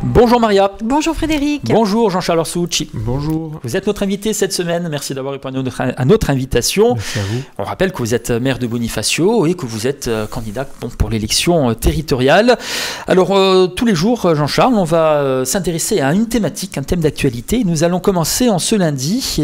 Bonjour Maria. Bonjour Frédéric. Bonjour Jean-Charles Orsucci. Bonjour. Vous êtes notre invité cette semaine. Merci d'avoir répondu à notre invitation. Merci à vous. On rappelle que vous êtes maire de Bonifacio et que vous êtes candidat pour l'élection territoriale. Alors tous les jours, Jean-Charles, on va s'intéresser à une thématique, un thème d'actualité. Nous allons commencer en ce lundi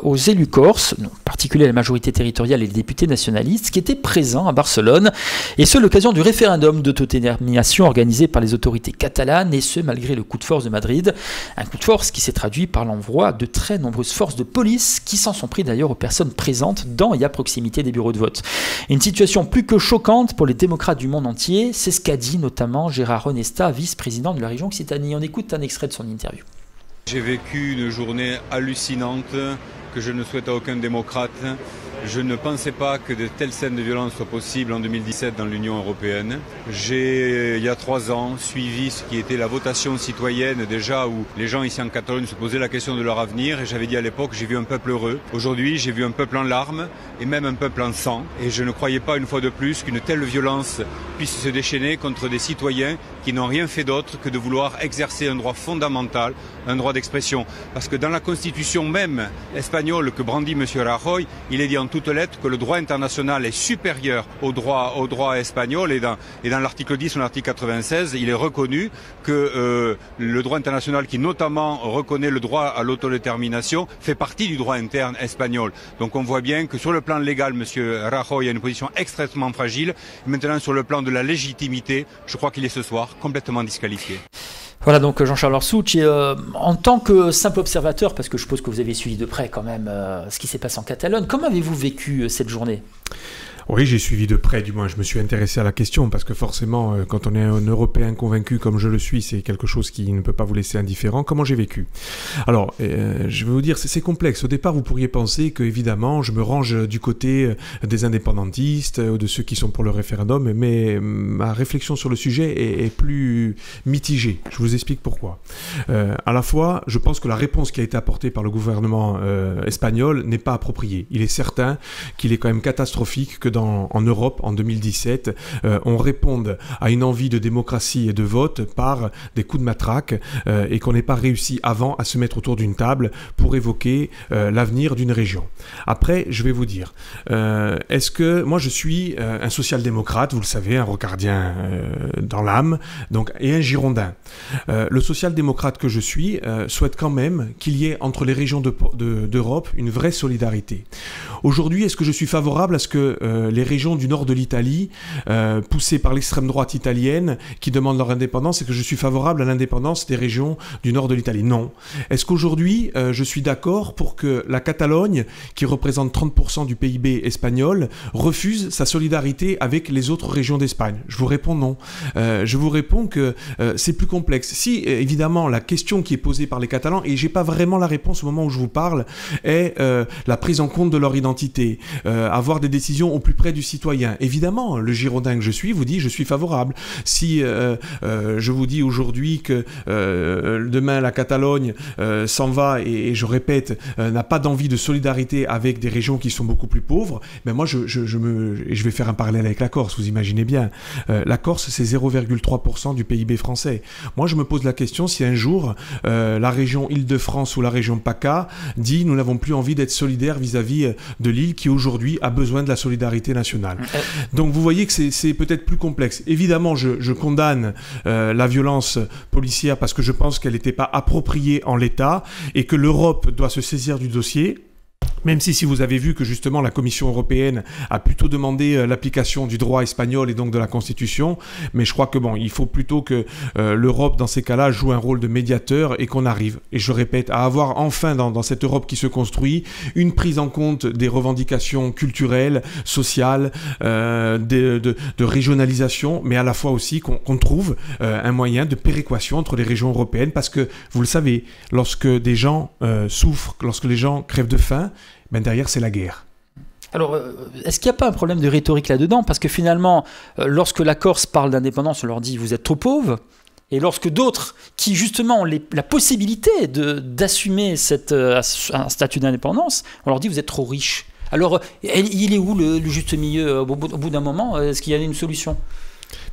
aux élus corses, en particulier la majorité territoriale et les députés nationalistes, qui étaient présents à Barcelone. Et ce, à l'occasion du référendum d'autodétermination organisé par les autorités catalanes, et ce, malgré le coup de force de Madrid. Un coup de force qui s'est traduit par l'envoi de très nombreuses forces de police qui s'en sont pris d'ailleurs aux personnes présentes dans et à proximité des bureaux de vote. Une situation plus que choquante pour les démocrates du monde entier, c'est ce qu'a dit notamment Gérard Onesta, vice-président de la région Occitanie. On écoute un extrait de son interview. J'ai vécu une journée hallucinante que je ne souhaite à aucun démocrate. Je ne pensais pas que de telles scènes de violence soient possibles en 2017 dans l'Union européenne. J'ai, il y a 3 ans, suivi ce qui était la votation citoyenne déjà où les gens ici en Catalogne se posaient la question de leur avenir et j'avais dit à l'époque, j'ai vu un peuple heureux. Aujourd'hui, j'ai vu un peuple en larmes et même un peuple en sang. Et je ne croyais pas une fois de plus qu'une telle violence puisse se déchaîner contre des citoyens qui n'ont rien fait d'autre que de vouloir exercer un droit fondamental, un droit d'expression. Parce que dans la constitution même espagnole que brandit M. Rajoy, il est dit en toutes lettres que le droit international est supérieur au droit espagnol et dans l'article 10 ou l'article 96, il est reconnu que le droit international qui notamment reconnaît le droit à l'autodétermination fait partie du droit interne espagnol. Donc on voit bien que sur le plan légal, M. Rajoy a une position extrêmement fragile. Maintenant sur le plan de la légitimité, je crois qu'il est ce soir complètement disqualifié. Voilà donc Jean-Charles Orsucci, en tant que simple observateur, parce que je suppose que vous avez suivi de près quand même ce qui s'est passé en Catalogne, comment avez-vous vécu cette journée ? Oui, j'ai suivi de près, du moins je me suis intéressé à la question, parce que forcément, quand on est un Européen convaincu comme je le suis, c'est quelque chose qui ne peut pas vous laisser indifférent. Comment j'ai vécu ? Alors, je vais vous dire, c'est complexe. Au départ, vous pourriez penser que, évidemment, je me range du côté des indépendantistes, ou de ceux qui sont pour le référendum, mais ma réflexion sur le sujet est plus mitigée. Je vous explique pourquoi. À la fois, je pense que la réponse qui a été apportée par le gouvernement espagnol n'est pas appropriée. Il est certain qu'il est quand même catastrophique que en Europe, en 2017, on réponde à une envie de démocratie et de vote par des coups de matraque et qu'on n'ait pas réussi avant à se mettre autour d'une table pour évoquer l'avenir d'une région. Après, je vais vous dire, est-ce que moi je suis un social-démocrate, vous le savez, un rocardien dans l'âme, donc, et un girondin. Le social-démocrate que je suis souhaite quand même qu'il y ait entre les régions d'Europe une vraie solidarité. Aujourd'hui, est-ce que je suis favorable à ce que les régions du nord de l'Italie, poussées par l'extrême droite italienne, qui demandent leur indépendance, et que je suis favorable à l'indépendance des régions du nord de l'Italie? Non. Est-ce qu'aujourd'hui, je suis d'accord pour que la Catalogne, qui représente 30% du PIB espagnol, refuse sa solidarité avec les autres régions d'Espagne? Je vous réponds non. Je vous réponds que c'est plus complexe. Si, évidemment, la question qui est posée par les Catalans, et j'ai pas vraiment la réponse au moment où je vous parle, est la prise en compte de leur identité, avoir des décisions au plus près du citoyen. Évidemment, le girondin que je suis vous dit je suis favorable. Si je vous dis aujourd'hui que demain la Catalogne s'en va et je répète, n'a pas d'envie de solidarité avec des régions qui sont beaucoup plus pauvres, ben moi je vais faire un parallèle avec la Corse, vous imaginez bien. La Corse, c'est 0,3% du PIB français. Moi je me pose la question si un jour la région Île-de-France ou la région PACA dit nous n'avons plus envie d'être solidaires vis-à-vis de l'île qui aujourd'hui a besoin de la solidarité nationale. Donc vous voyez que c'est peut-être plus complexe. Évidemment, je condamne la violence policière parce que je pense qu'elle n'était pas appropriée en l'état et que l'Europe doit se saisir du dossier. Même si vous avez vu que justement la Commission européenne a plutôt demandé l'application du droit espagnol et donc de la Constitution, mais je crois que bon, il faut plutôt que l'Europe dans ces cas-là joue un rôle de médiateur et qu'on arrive, et je répète, à avoir enfin dans cette Europe qui se construit, une prise en compte des revendications culturelles, sociales, de régionalisation, mais à la fois aussi qu'on trouve un moyen de péréquation entre les régions européennes, parce que vous le savez, lorsque des gens souffrent, lorsque les gens crèvent de faim, ben derrière, c'est la guerre. Alors, est-ce qu'il n'y a pas un problème de rhétorique là-dedans? Parce que finalement, lorsque la Corse parle d'indépendance, on leur dit « vous êtes trop pauvres ». Et lorsque d'autres, qui justement ont la possibilité d'assumer un statut d'indépendance, on leur dit « vous êtes trop riches ». Alors, il est où le juste milieu? Au bout d'un moment, est-ce qu'il y a une solution?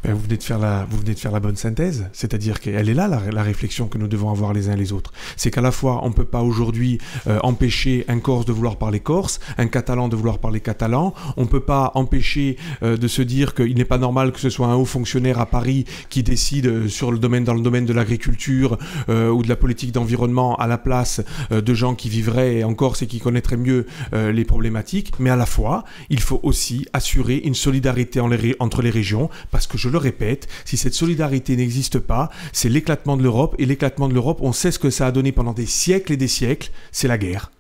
Ben, vous venez de faire la bonne synthèse, c'est-à-dire qu'elle est là, la réflexion que nous devons avoir les uns les autres. C'est qu'à la fois, on ne peut pas aujourd'hui empêcher un Corse de vouloir parler corse, un Catalan de vouloir parler catalan, on ne peut pas empêcher de se dire qu'il n'est pas normal que ce soit un haut fonctionnaire à Paris qui décide dans le domaine de l'agriculture ou de la politique d'environnement à la place de gens qui vivraient en Corse et qui connaîtraient mieux les problématiques, mais à la fois, il faut aussi assurer une solidarité entre les régions, parce que je le répète, si cette solidarité n'existe pas, c'est l'éclatement de l'Europe, et l'éclatement de l'Europe, on sait ce que ça a donné pendant des siècles et des siècles, c'est la guerre.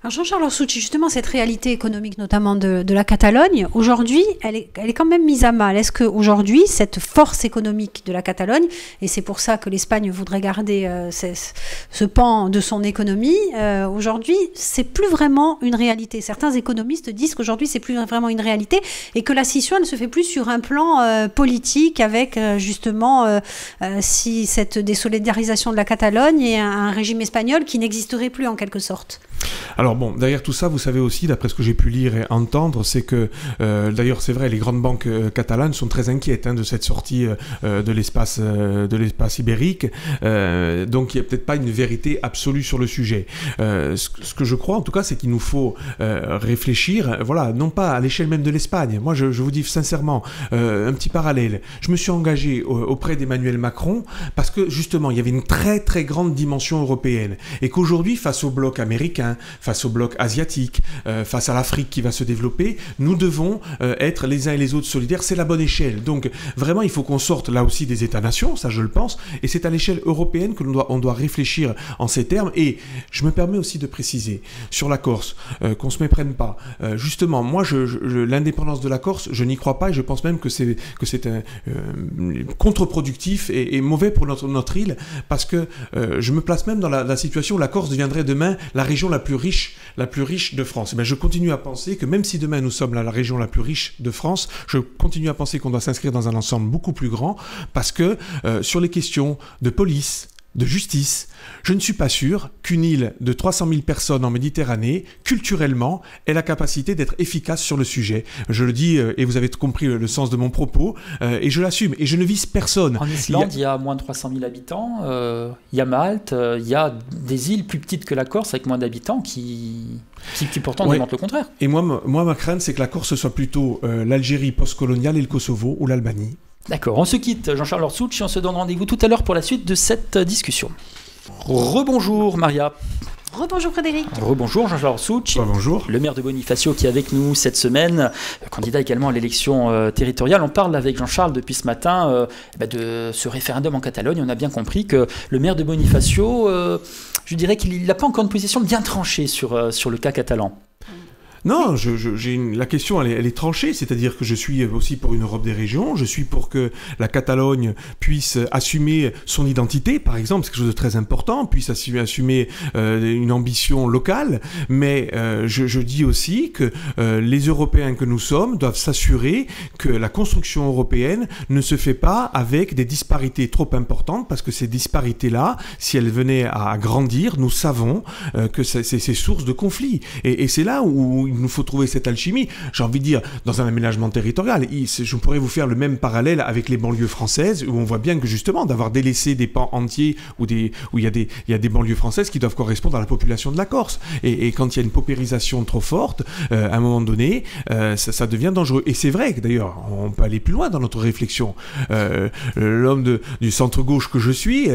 Alors Jean-Charles Orsucci, justement, cette réalité économique, notamment de la Catalogne, aujourd'hui, elle est quand même mise à mal. Est-ce qu'aujourd'hui, cette force économique de la Catalogne, et c'est pour ça que l'Espagne voudrait garder ce pan de son économie, aujourd'hui, c'est plus vraiment une réalité. Certains économistes disent qu'aujourd'hui, c'est plus vraiment une réalité et que la scission, elle ne se fait plus sur un plan politique avec, justement, si cette désolidarisation de la Catalogne et un régime espagnol qui n'existerait plus en quelque sorte. Alors bon, derrière tout ça, vous savez aussi, d'après ce que j'ai pu lire et entendre, c'est que, d'ailleurs c'est vrai, les grandes banques catalanes sont très inquiètes de cette sortie de l'espace ibérique, donc il n'y a peut-être pas une vérité absolue sur le sujet. Ce que je crois en tout cas, c'est qu'il nous faut réfléchir, voilà, non pas à l'échelle même de l'Espagne. Moi je vous dis sincèrement, un petit parallèle, je me suis engagé auprès d'Emmanuel Macron parce que justement il y avait une très très grande dimension européenne et qu'aujourd'hui face au bloc américain, face au bloc asiatique, face à l'Afrique qui va se développer, nous devons être les uns et les autres solidaires, c'est la bonne échelle. Donc vraiment il faut qu'on sorte là aussi des États-nations, ça je le pense, et c'est à l'échelle européenne que on doit réfléchir en ces termes. Et je me permets aussi de préciser sur la Corse, qu'on se méprenne pas. Justement, moi l'indépendance de la Corse, je n'y crois pas et je pense même que c'est contre-productif et mauvais pour notre île, parce que je me place même dans la situation où la Corse deviendrait demain la région la plus riche de France. Mais je continue à penser que même si demain nous sommes la région la plus riche de France, je continue à penser qu'on doit s'inscrire dans un ensemble beaucoup plus grand, parce que sur les questions de police, de justice, je ne suis pas sûr qu'une île de 300 000 personnes en Méditerranée, culturellement, ait la capacité d'être efficace sur le sujet. Je le dis, et vous avez compris le sens de mon propos, et je l'assume, et je ne vise personne. En Islande, il y a moins de 300 000 habitants, il y a Malte, il y a des îles plus petites que la Corse avec moins d'habitants qui pourtant démontrent le contraire. Et moi, ma crainte, c'est que la Corse soit plutôt l'Algérie postcoloniale et le Kosovo, ou l'Albanie. D'accord, on se quitte, Jean-Charles Orsucci, on se donne rendez-vous tout à l'heure pour la suite de cette discussion. Rebonjour Maria. Rebonjour Frédéric. Rebonjour Jean-Charles Orsucci. Bonjour. Le maire de Bonifacio qui est avec nous cette semaine, candidat également à l'élection territoriale. On parle avec Jean-Charles depuis ce matin de ce référendum en Catalogne. On a bien compris que le maire de Bonifacio, je dirais qu'il n'a pas encore une position bien tranchée sur le cas catalan. Non, la question elle est tranchée, c'est-à-dire que je suis aussi pour une Europe des régions, je suis pour que la Catalogne puisse assumer son identité, par exemple, c'est quelque chose de très important, puisse assumer une ambition locale, mais je dis aussi que les Européens que nous sommes doivent s'assurer que la construction européenne ne se fait pas avec des disparités trop importantes, parce que ces disparités-là, si elles venaient à grandir, nous savons que c'est source de conflits. Et c'est là où il nous faut trouver cette alchimie. J'ai envie de dire, dans un aménagement territorial, je pourrais vous faire le même parallèle avec les banlieues françaises, où on voit bien que justement, d'avoir délaissé des pans entiers où il y a des banlieues françaises qui doivent correspondre à la population de la Corse. Et quand il y a une paupérisation trop forte, à un moment donné, ça devient dangereux. Et c'est vrai que d'ailleurs, on peut aller plus loin dans notre réflexion. L'homme du centre-gauche que je suis,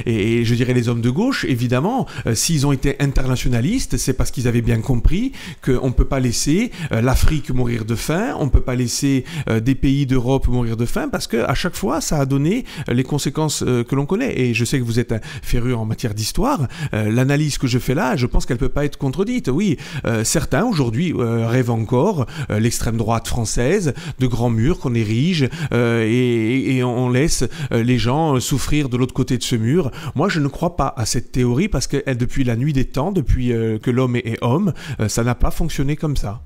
et je dirais les hommes de gauche, évidemment, s'ils ont été internationalistes, c'est parce qu'ils avaient bien compris qu'on ne peut pas laisser l'Afrique mourir de faim, on ne peut pas laisser des pays d'Europe mourir de faim, parce qu'à chaque fois, ça a donné les conséquences que l'on connaît. Et je sais que vous êtes un féru en matière d'histoire. L'analyse que je fais là, je pense qu'elle ne peut pas être contredite. Oui, certains aujourd'hui rêvent encore l'extrême droite française, de grands murs qu'on érige et on laisse les gens souffrir de l'autre côté de ce mur. Moi, je ne crois pas à cette théorie, parce que depuis la nuit des temps, depuis que l'homme est homme, ça n'a pas fonctionné comme ça.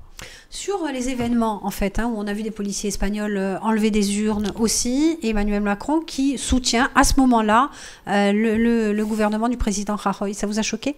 Sur les événements, en fait, où on a vu des policiers espagnols enlever des urnes aussi, Emmanuel Macron qui soutient à ce moment-là le gouvernement du président Rajoy. Ça vous a choqué ?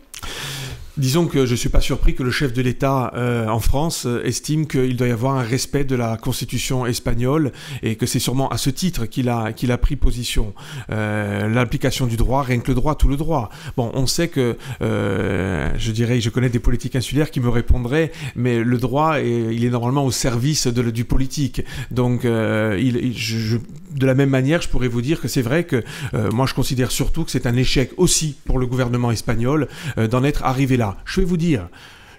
Disons que je ne suis pas surpris que le chef de l'État en France estime qu'il doit y avoir un respect de la Constitution espagnole et que c'est sûrement à ce titre qu'il a pris position. L'application du droit, rien que le droit, tout le droit. Bon, on sait que, je connais des politiques insulaires qui me répondraient, mais le droit, il est normalement au service du politique. Donc, de la même manière, je pourrais vous dire que c'est vrai que moi, je considère surtout que c'est un échec aussi pour le gouvernement espagnol d'en être arrivé là. Je vais vous dire,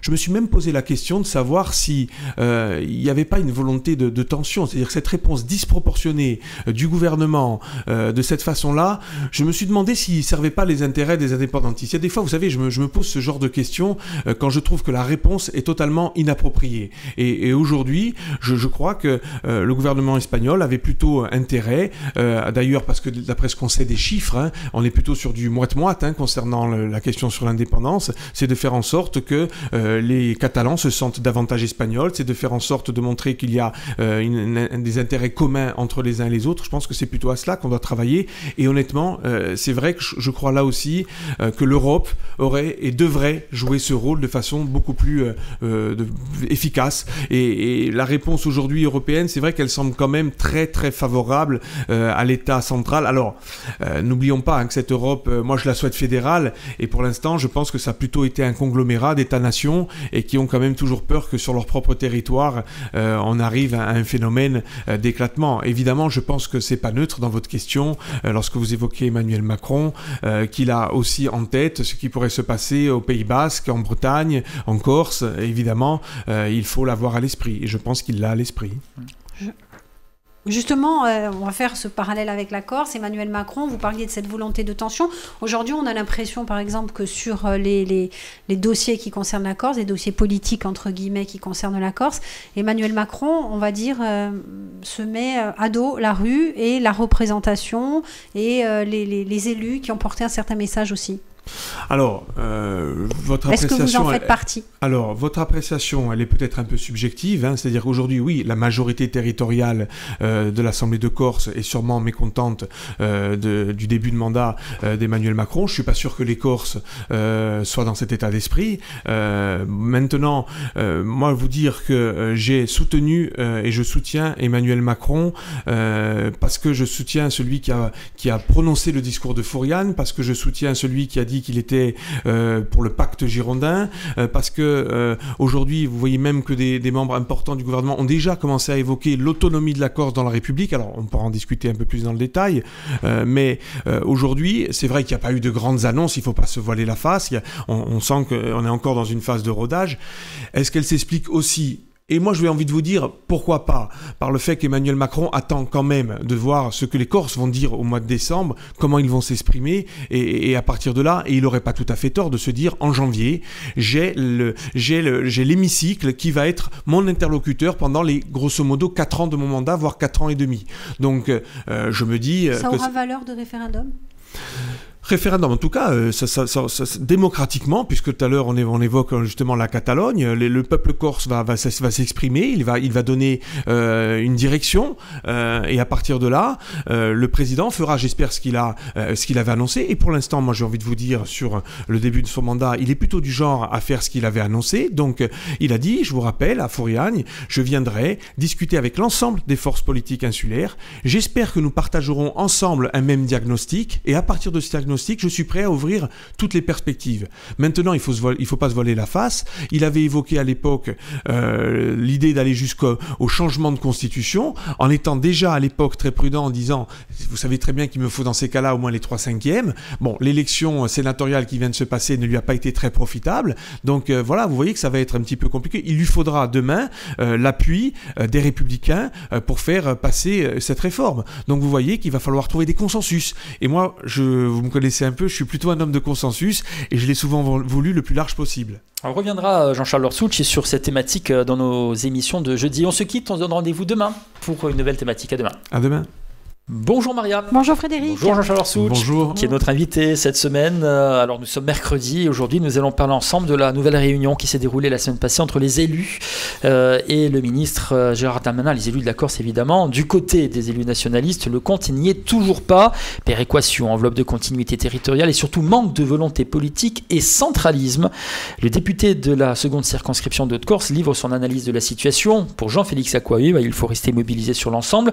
je me suis même posé la question de savoir si il n'y avait pas une volonté de tension, c'est-à-dire que cette réponse disproportionnée du gouvernement de cette façon-là, je me suis demandé s'il ne servait pas les intérêts des indépendantistes. Il y a des fois, vous savez, je me pose ce genre de questions quand je trouve que la réponse est totalement inappropriée. Et aujourd'hui, je crois que le gouvernement espagnol avait plutôt intérêt, d'ailleurs parce que d'après ce qu'on sait des chiffres, on est plutôt sur du moite-moite concernant la question sur l'indépendance, c'est de faire en sorte que les Catalans se sentent davantage espagnols, c'est de faire en sorte de montrer qu'il y a des intérêts communs entre les uns et les autres. Je pense que c'est plutôt à cela qu'on doit travailler. Et honnêtement, c'est vrai que je crois là aussi que l'Europe aurait et devrait jouer ce rôle de façon beaucoup plus efficace. Et la réponse aujourd'hui européenne, c'est vrai qu'elle semble quand même très très favorable à l'État central. Alors, n'oublions pas que cette Europe, moi je la souhaite fédérale, et pour l'instant, je pense que ça a plutôt été un conglomérat d'États-nations et qui ont quand même toujours peur que sur leur propre territoire, on arrive à un phénomène d'éclatement. Évidemment, je pense que c'est pas neutre dans votre question, lorsque vous évoquez Emmanuel Macron, qu'il a aussi en tête ce qui pourrait se passer au Pays Basque, en Bretagne, en Corse. Évidemment, il faut l'avoir à l'esprit, et je pense qu'il l'a à l'esprit. Justement, on va faire ce parallèle avec la Corse. Emmanuel Macron, vous parliez de cette volonté de tension. Aujourd'hui, on a l'impression, par exemple, que sur les dossiers qui concernent la Corse, les dossiers politiques, entre guillemets, qui concernent la Corse, Emmanuel Macron, on va dire, se met à dos la rue et la représentation et les élus qui ont porté un certain message aussi. Alors, votre appréciation... Est-ce que vous en faites partie ? Alors, votre appréciation, elle est peut-être un peu subjective, c'est-à-dire qu'aujourd'hui, oui, la majorité territoriale de l'Assemblée de Corse est sûrement mécontente du début de mandat d'Emmanuel Macron. Je ne suis pas sûr que les Corses soient dans cet état d'esprit. Maintenant, moi, vous dire que j'ai soutenu et je soutiens Emmanuel Macron parce que je soutiens celui qui a prononcé le discours de Fouriane, parce que je soutiens celui qui a dit qu'il était pour le pacte girondin, parce que aujourd'hui, vous voyez même que des membres importants du gouvernement ont déjà commencé à évoquer l'autonomie de la Corse dans la République. Alors, on pourra en discuter un peu plus dans le détail, mais aujourd'hui, c'est vrai qu'il n'y a pas eu de grandes annonces, il ne faut pas se voiler la face, on sent qu'on est encore dans une phase de rodage. Est-ce qu'elle s'explique aussi? Et moi, j'ai envie de vous dire, pourquoi pas, par le fait qu'Emmanuel Macron attend quand même de voir ce que les Corses vont dire au mois de décembre, comment ils vont s'exprimer, et à partir de là, et il n'aurait pas tout à fait tort de se dire, en janvier, j'ai l'hémicycle qui va être mon interlocuteur pendant les, grosso modo, 4 ans de mon mandat, voire 4 ans et demi. Donc, je me dis... Ça aura valeur de référendum ? Référendum, en tout cas, démocratiquement, puisque tout à l'heure on évoque justement la Catalogne, le peuple corse va s'exprimer, il va donner une direction, et à partir de là, le président fera, j'espère, ce qu'il avait annoncé. Et pour l'instant, moi j'ai envie de vous dire, sur le début de son mandat, il est plutôt du genre à faire ce qu'il avait annoncé. Donc il a dit, je vous rappelle, à Fouriane, je viendrai discuter avec l'ensemble des forces politiques insulaires. J'espère que nous partagerons ensemble un même diagnostic, et à partir de ce diagnostic, je suis prêt à ouvrir toutes les perspectives. Maintenant, il faut pas se voiler la face. Il avait évoqué à l'époque l'idée d'aller jusqu'au changement de constitution, en étant déjà à l'époque très prudent, en disant, vous savez très bien qu'il me faut dans ces cas-là au moins les 3/5. Bon, l'élection sénatoriale qui vient de se passer ne lui a pas été très profitable. Donc voilà, vous voyez que ça va être un petit peu compliqué. Il lui faudra demain l'appui des Républicains pour faire passer cette réforme. Donc vous voyez qu'il va falloir trouver des consensus. Et moi, vous me connaissez un peu, je suis plutôt un homme de consensus et je l'ai souvent voulu le plus large possible. On reviendra, Jean-Charles Orsucci, sur cette thématique dans nos émissions de jeudi. On se quitte, on se donne rendez-vous demain pour une nouvelle thématique. À demain. À demain. Bonjour Maria. Bonjour Frédéric. Bonjour Jean-Charles Orsuch. Bonjour. Qui est notre invité cette semaine. Alors nous sommes mercredi et aujourd'hui nous allons parler ensemble de la nouvelle réunion qui s'est déroulée la semaine passée entre les élus et le ministre Gérald Darmanin, les élus de la Corse évidemment. Du côté des élus nationalistes, le compte n'y est toujours pas. Péréquation, enveloppe de continuité territoriale et surtout manque de volonté politique et centralisme. Le député de la seconde circonscription de Haute-Corse livre son analyse de la situation. Pour Jean-Félix Acquaviva, il faut rester mobilisé sur l'ensemble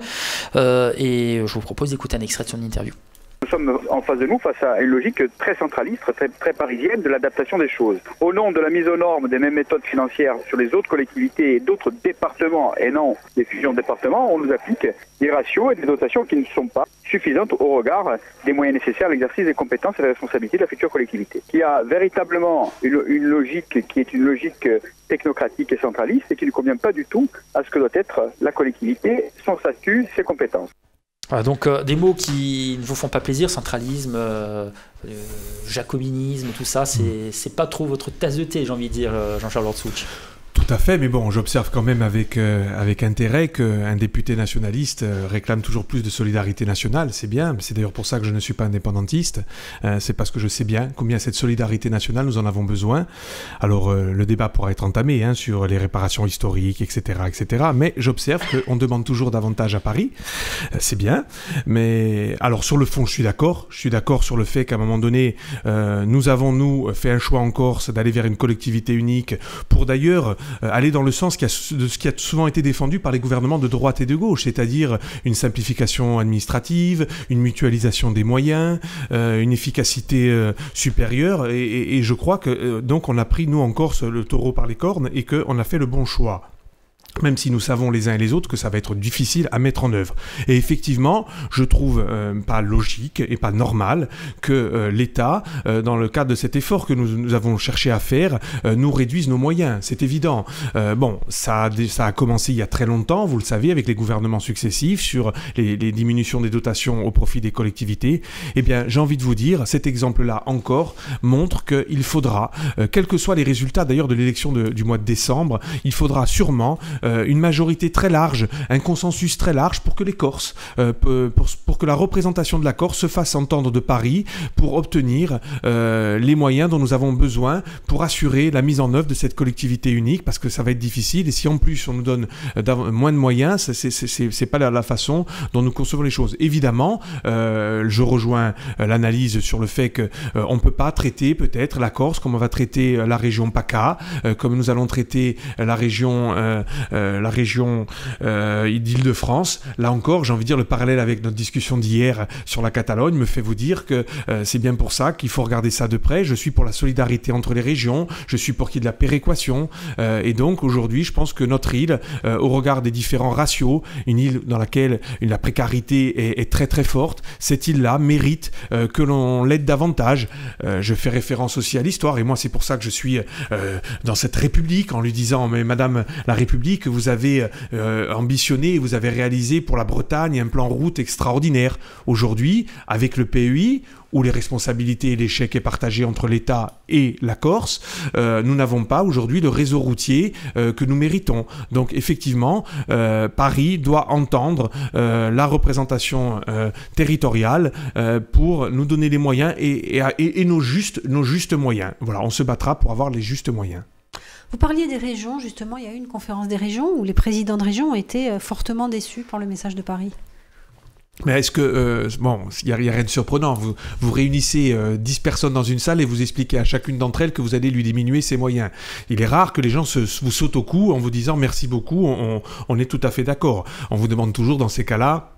et je vous propose d'écouter un extrait de son interview. Nous sommes en face de nous face à une logique très centraliste, très parisienne de l'adaptation des choses. Au nom de la mise aux normes des mêmes méthodes financières sur les autres collectivités et d'autres départements, et non des fusions de départements, on nous applique des ratios et des dotations qui ne sont pas suffisantes au regard des moyens nécessaires à l'exercice des compétences et des responsabilités de la future collectivité. Il y a véritablement une logique qui est une logique technocratique et centraliste et qui ne convient pas du tout à ce que doit être la collectivité, son statut, ses compétences. Voilà, donc des mots qui ne vous font pas plaisir, centralisme, jacobinisme, tout ça, c'est pas trop votre tasse de thé, j'ai envie de dire, Jean-Charles Orsuch. Tout à fait, mais bon, j'observe quand même avec intérêt qu'un député nationaliste réclame toujours plus de solidarité nationale, c'est bien, c'est d'ailleurs pour ça que je ne suis pas indépendantiste, c'est parce que je sais bien combien cette solidarité nationale, nous en avons besoin. Alors le débat pourra être entamé sur les réparations historiques, etc., mais j'observe qu'on demande toujours davantage à Paris, c'est bien, mais alors sur le fond, je suis d'accord sur le fait qu'à un moment donné, nous avons fait un choix en Corse d'aller vers une collectivité unique pour d'ailleurs aller dans le sens de ce qui a souvent été défendu par les gouvernements de droite et de gauche, c'est-à-dire une simplification administrative, une mutualisation des moyens, une efficacité supérieure, et je crois que donc on a pris, nous en Corse, le taureau par les cornes et qu'on a fait le bon choix. Même si nous savons les uns et les autres que ça va être difficile à mettre en œuvre. Et effectivement, je trouve pas logique et pas normal que l'État, dans le cadre de cet effort que nous avons cherché à faire, nous réduise nos moyens. C'est évident. Bon, ça a commencé il y a très longtemps, vous le savez, avec les gouvernements successifs sur les diminutions des dotations au profit des collectivités. Eh bien, j'ai envie de vous dire, cet exemple-là encore montre qu'il faudra, quels que soient les résultats d'ailleurs de l'élection du mois de décembre, il faudra sûrement une majorité très large, un consensus très large pour que les Corses, pour que la représentation de la Corse se fasse entendre de Paris pour obtenir les moyens dont nous avons besoin pour assurer la mise en œuvre de cette collectivité unique, parce que ça va être difficile et si en plus on nous donne moins de moyens, c'est pas la façon dont nous concevons les choses. Évidemment, je rejoins l'analyse sur le fait que on peut pas traiter peut-être la Corse comme on va traiter la région PACA, comme nous allons traiter la région d'Île-de-France. Là encore, j'ai envie de dire, le parallèle avec notre discussion d'hier sur la Catalogne me fait vous dire que c'est bien pour ça qu'il faut regarder ça de près. Je suis pour la solidarité entre les régions, je suis pour qu'il y ait de la péréquation, et donc aujourd'hui, je pense que notre île, au regard des différents ratios, une île dans laquelle la précarité est très très forte, cette île-là mérite que l'on l'aide davantage. Je fais référence aussi à l'histoire, et moi c'est pour ça que je suis dans cette République, en lui disant, mais Madame la République, que vous avez ambitionné et vous avez réalisé pour la Bretagne un plan route extraordinaire. Aujourd'hui, avec le PEI, où les responsabilités et l'échec est partagé entre l'État et la Corse, nous n'avons pas aujourd'hui le réseau routier que nous méritons. Donc effectivement, Paris doit entendre la représentation territoriale pour nous donner les moyens et nos justes moyens. Voilà, on se battra pour avoir les justes moyens. Vous parliez des régions, justement, il y a eu une conférence des régions où les présidents de régions ont été fortement déçus par le message de Paris. Mais est-ce que, bon, il n'y a rien de surprenant, vous réunissez 10 personnes dans une salle et vous expliquez à chacune d'entre elles que vous allez lui diminuer ses moyens. Il est rare que les gens vous sautent au cou en vous disant merci beaucoup, on est tout à fait d'accord. On vous demande toujours dans ces cas-là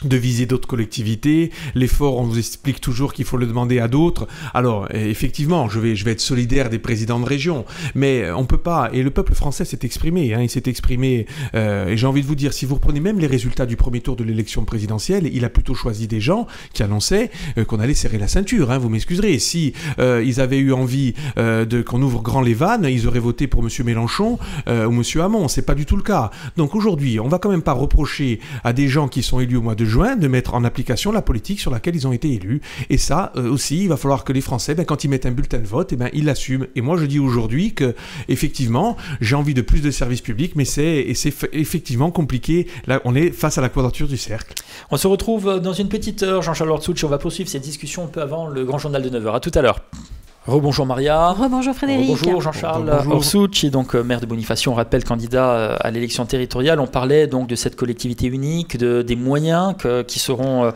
de viser d'autres collectivités. L'effort, on vous explique toujours qu'il faut le demander à d'autres. Alors, effectivement, je vais être solidaire des présidents de région, mais on peut pas, et le peuple français s'est exprimé, il s'est exprimé, et j'ai envie de vous dire, si vous reprenez même les résultats du premier tour de l'élection présidentielle, il a plutôt choisi des gens qui annonçaient qu'on allait serrer la ceinture, vous m'excuserez. Si ils avaient eu envie qu'on ouvre grand les vannes, ils auraient voté pour M. Mélenchon ou M. Hamon. C'est pas du tout le cas. Donc aujourd'hui, on va quand même pas reprocher à des gens qui sont élus au mois de de juin, de mettre en application la politique sur laquelle ils ont été élus. Et ça aussi, il va falloir que les Français, quand ils mettent un bulletin de vote, ils l'assument. Et moi, je dis aujourd'hui que, effectivement, j'ai envie de plus de services publics, mais c'est effectivement compliqué. Là, on est face à la quadrature du cercle. On se retrouve dans une petite heure, Jean-Charles Orsucci. On va poursuivre cette discussion un peu avant le grand journal de 9h. À tout à l'heure. Rebonjour Maria. Rebonjour Frédéric. Bonjour Jean-Charles Orsucci, donc maire de Bonifacio, on rappelle candidat à l'élection territoriale. On parlait donc de cette collectivité unique, des moyens qui seront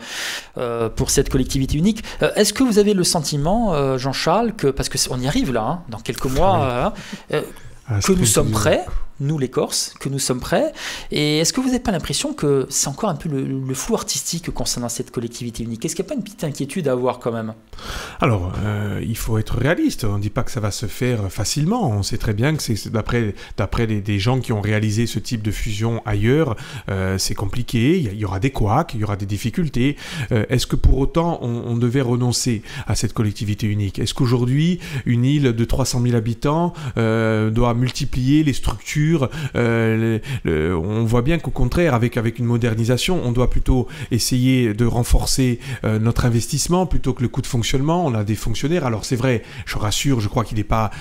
pour cette collectivité unique. Est-ce que vous avez le sentiment, Jean-Charles, parce qu'on y arrive là, dans quelques mois, que nous sommes prêts, nous les Corses, que nous sommes prêts, et est-ce que vous n'avez pas l'impression que c'est encore un peu le flou artistique concernant cette collectivité unique? Est-ce qu'il n'y a pas une petite inquiétude à avoir quand même? Alors, il faut être réaliste, on ne dit pas que ça va se faire facilement, on sait très bien que c'est d'après des gens qui ont réalisé ce type de fusion ailleurs, c'est compliqué, il y aura des couacs, il y aura des difficultés. Est-ce que pour autant on devait renoncer à cette collectivité unique? Est-ce qu'aujourd'hui, une île de 300 000 habitants doit multiplier les structures? On voit bien qu'au contraire, avec une modernisation, on doit plutôt essayer de renforcer notre investissement plutôt que le coût de fonctionnement. On a des fonctionnaires, alors c'est vrai, je rassure, je crois qu'il n'est pas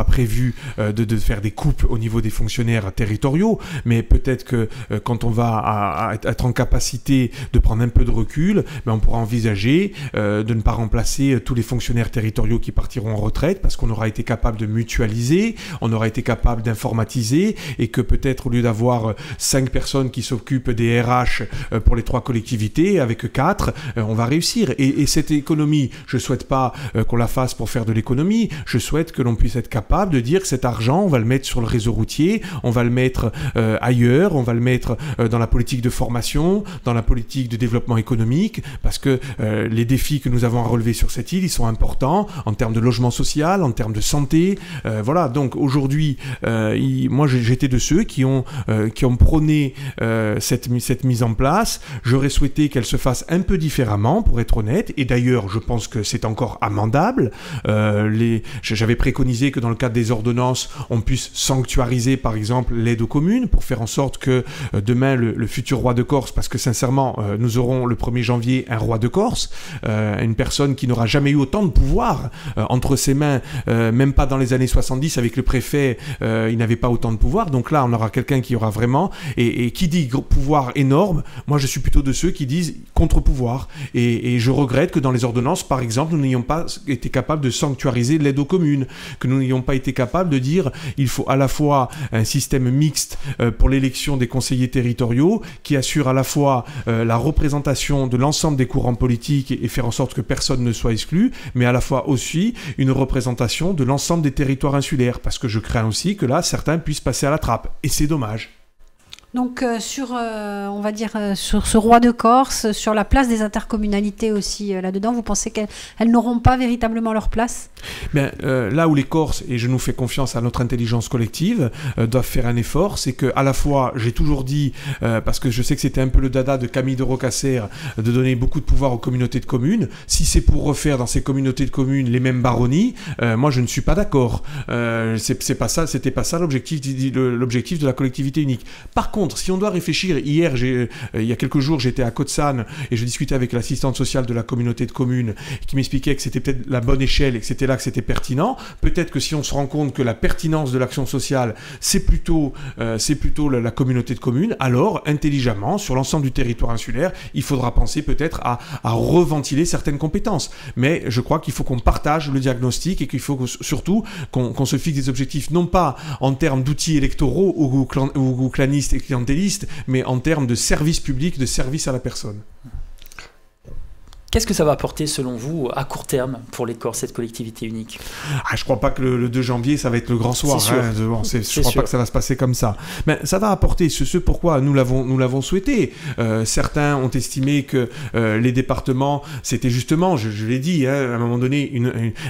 prévu de faire des coupes au niveau des fonctionnaires territoriaux, mais peut-être que quand on va être en capacité de prendre un peu de recul, on pourra envisager de ne pas remplacer tous les fonctionnaires territoriaux qui partiront en retraite, parce qu'on aura été capable de mutualiser, on aura été capable d'informatiser, et que peut-être au lieu d'avoir 5 personnes qui s'occupent des RH pour les 3 collectivités, avec 4, on va réussir. Et cette économie, je ne souhaite pas qu'on la fasse pour faire de l'économie, je souhaite que l'on puisse être capable de dire que cet argent, on va le mettre sur le réseau routier, on va le mettre ailleurs, on va le mettre dans la politique de formation, dans la politique de développement économique, parce que les défis que nous avons à relever sur cette île, ils sont importants en termes de logement social, en termes de santé. Voilà, donc aujourd'hui, moi j'étais de ceux qui ont prôné cette mise en place. J'aurais souhaité qu'elle se fasse un peu différemment, pour être honnête, et d'ailleurs je pense que c'est encore amendable. J'avais préconisé que dans le cadre des ordonnances, on puisse sanctuariser par exemple l'aide aux communes, pour faire en sorte que demain le futur roi de Corse, parce que sincèrement nous aurons le 1er janvier un roi de Corse, une personne qui n'aura jamais eu autant de pouvoir entre ses mains, même pas dans les années 70 avec le préfet, il n'avait pas autant de pouvoir. Donc là, on aura quelqu'un qui aura vraiment, et qui dit pouvoir énorme, moi je suis plutôt de ceux qui disent contre-pouvoir. Et je regrette que dans les ordonnances, par exemple, nous n'ayons pas été capables de sanctuariser l'aide aux communes, que nous n'ayons pas été capables de dire il faut à la fois un système mixte pour l'élection des conseillers territoriaux, qui assure à la fois la représentation de l'ensemble des courants politiques et faire en sorte que personne ne soit exclu, mais à la fois aussi une représentation de l'ensemble des territoires insulaires, parce que je crains aussi que là, certains puissent passer à la trappe, et c'est dommage. Donc on va dire sur ce roi de Corse, sur la place des intercommunalités aussi là-dedans, vous pensez qu'elles n'auront pas véritablement leur place? Là où les Corses, et je nous fais confiance à notre intelligence collective, doivent faire un effort, c'est que à la fois, j'ai toujours dit, parce que je sais que c'était un peu le dada de Camille de Rocasser, de donner beaucoup de pouvoir aux communautés de communes. Si c'est pour refaire dans ces communautés de communes les mêmes baronnies, moi je ne suis pas d'accord. C'était pas ça l'objectif de la collectivité unique. Par contre, si on doit réfléchir, hier, il y a quelques jours, j'étais à Côte-Sanne et je discutais avec l'assistante sociale de la communauté de communes qui m'expliquait que c'était peut-être la bonne échelle et que c'était là que c'était pertinent. Peut-être que si on se rend compte que la pertinence de l'action sociale, c'est plutôt la communauté de communes, alors, intelligemment, sur l'ensemble du territoire insulaire, il faudra penser peut-être à reventiler certaines compétences. Mais je crois qu'il faut qu'on partage le diagnostic et qu'il faut surtout qu'on se fixe des objectifs, non pas en termes d'outils électoraux ou clanistes et clientélistes, mais en termes de service public, de service à la personne. Qu'est-ce que ça va apporter, selon vous, à court terme pour les Corses, cette collectivité unique? Je ne crois pas que le 2 janvier, ça va être le grand soir. Je ne crois pas que ça va se passer comme ça. Mais ça va apporter ce pourquoi nous l'avons souhaité. Certains ont estimé que les départements, c'était justement, je l'ai dit, à un moment donné,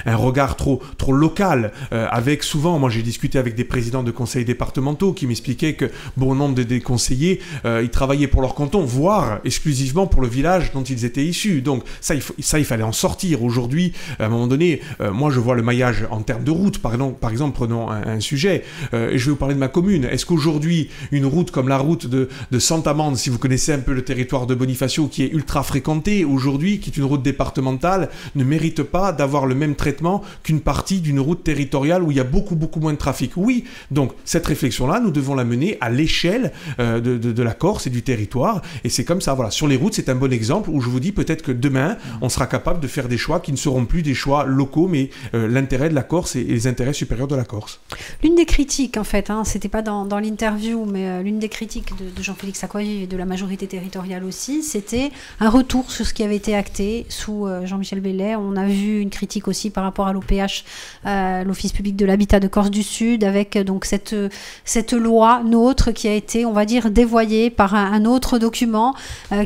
un regard trop local. Avec souvent, moi j'ai discuté avec des présidents de conseils départementaux qui m'expliquaient que bon nombre des conseillers, ils travaillaient pour leur canton, voire exclusivement pour le village dont ils étaient issus. Donc ça, il fallait en sortir. Aujourd'hui, à un moment donné, moi, je vois le maillage en termes de route. Par exemple, prenons un sujet, et je vais vous parler de ma commune. Est-ce qu'aujourd'hui, une route comme la route de Saint-Amand, si vous connaissez un peu le territoire de Bonifacio, qui est ultra fréquentée aujourd'hui, qui est une route départementale, ne mérite pas d'avoir le même traitement qu'une partie d'une route territoriale où il y a beaucoup moins de trafic? Oui, donc cette réflexion-là, nous devons la mener à l'échelle de la Corse et du territoire, et c'est comme ça. Voilà. Sur les routes, c'est un bon exemple où je vous dis peut-être que demain, on sera capable de faire des choix qui ne seront plus des choix locaux, mais l'intérêt de la Corse et les intérêts supérieurs de la Corse. L'une des critiques, en fait, c'était pas dans l'interview, mais l'une des critiques de Jean-Félix Accoyer et de la majorité territoriale aussi, c'était un retour sur ce qui avait été acté sous Jean-Michel Bellet. On a vu une critique aussi par rapport à l'OPH, l'Office public de l'habitat de Corse du Sud, avec donc cette loi NOTRe qui a été, on va dire, dévoyée par un autre document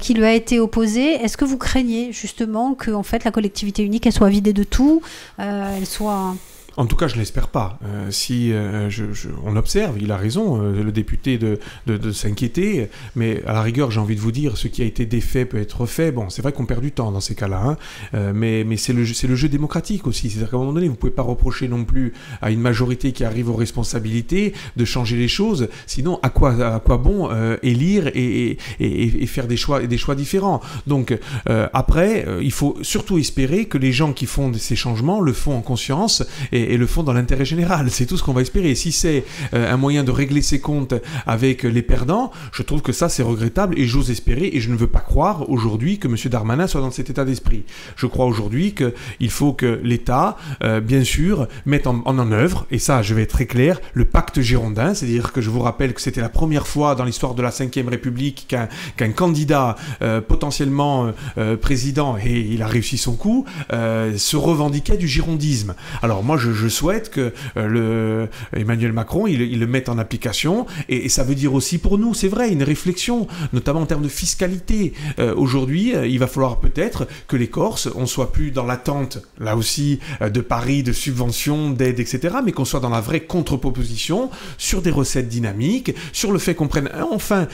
qui lui a été opposé. Est-ce que vous craignez justement que en fait, la collectivité unique elle soit vidée de tout, elle soit... En tout cas, je ne l'espère pas. On observe, il a raison, le député de s'inquiéter, mais à la rigueur, j'ai envie de vous dire, ce qui a été défait peut être refait. Bon, c'est vrai qu'on perd du temps dans ces cas-là, mais c'est le jeu démocratique aussi. C'est-à-dire qu'à un moment donné, vous ne pouvez pas reprocher non plus à une majorité qui arrive aux responsabilités de changer les choses. Sinon, à quoi bon élire et faire des choix différents. Donc, après, il faut surtout espérer que les gens qui font ces changements le font en conscience et le font dans l'intérêt général. C'est tout ce qu'on va espérer. Si c'est un moyen de régler ses comptes avec les perdants, je trouve que ça, c'est regrettable et j'ose espérer, et je ne veux pas croire aujourd'hui que M. Darmanin soit dans cet état d'esprit. Je crois aujourd'hui qu'il faut que l'État, bien sûr, mette en œuvre, et ça, je vais être très clair, le pacte girondin, c'est-à-dire que je vous rappelle que c'était la première fois dans l'histoire de la Ve République qu'un candidat potentiellement président, et il a réussi son coup, se revendiquait du girondisme. Alors moi, je souhaite que Emmanuel Macron, il le mette en application, et ça veut dire aussi pour nous, c'est vrai, une réflexion, notamment en termes de fiscalité. Aujourd'hui, il va falloir peut-être que les Corses, on soit plus dans l'attente, là aussi, de paris, de subventions, d'aides, etc., mais qu'on soit dans la vraie contre-proposition sur des recettes dynamiques, sur le fait qu'on prenne... Enfin,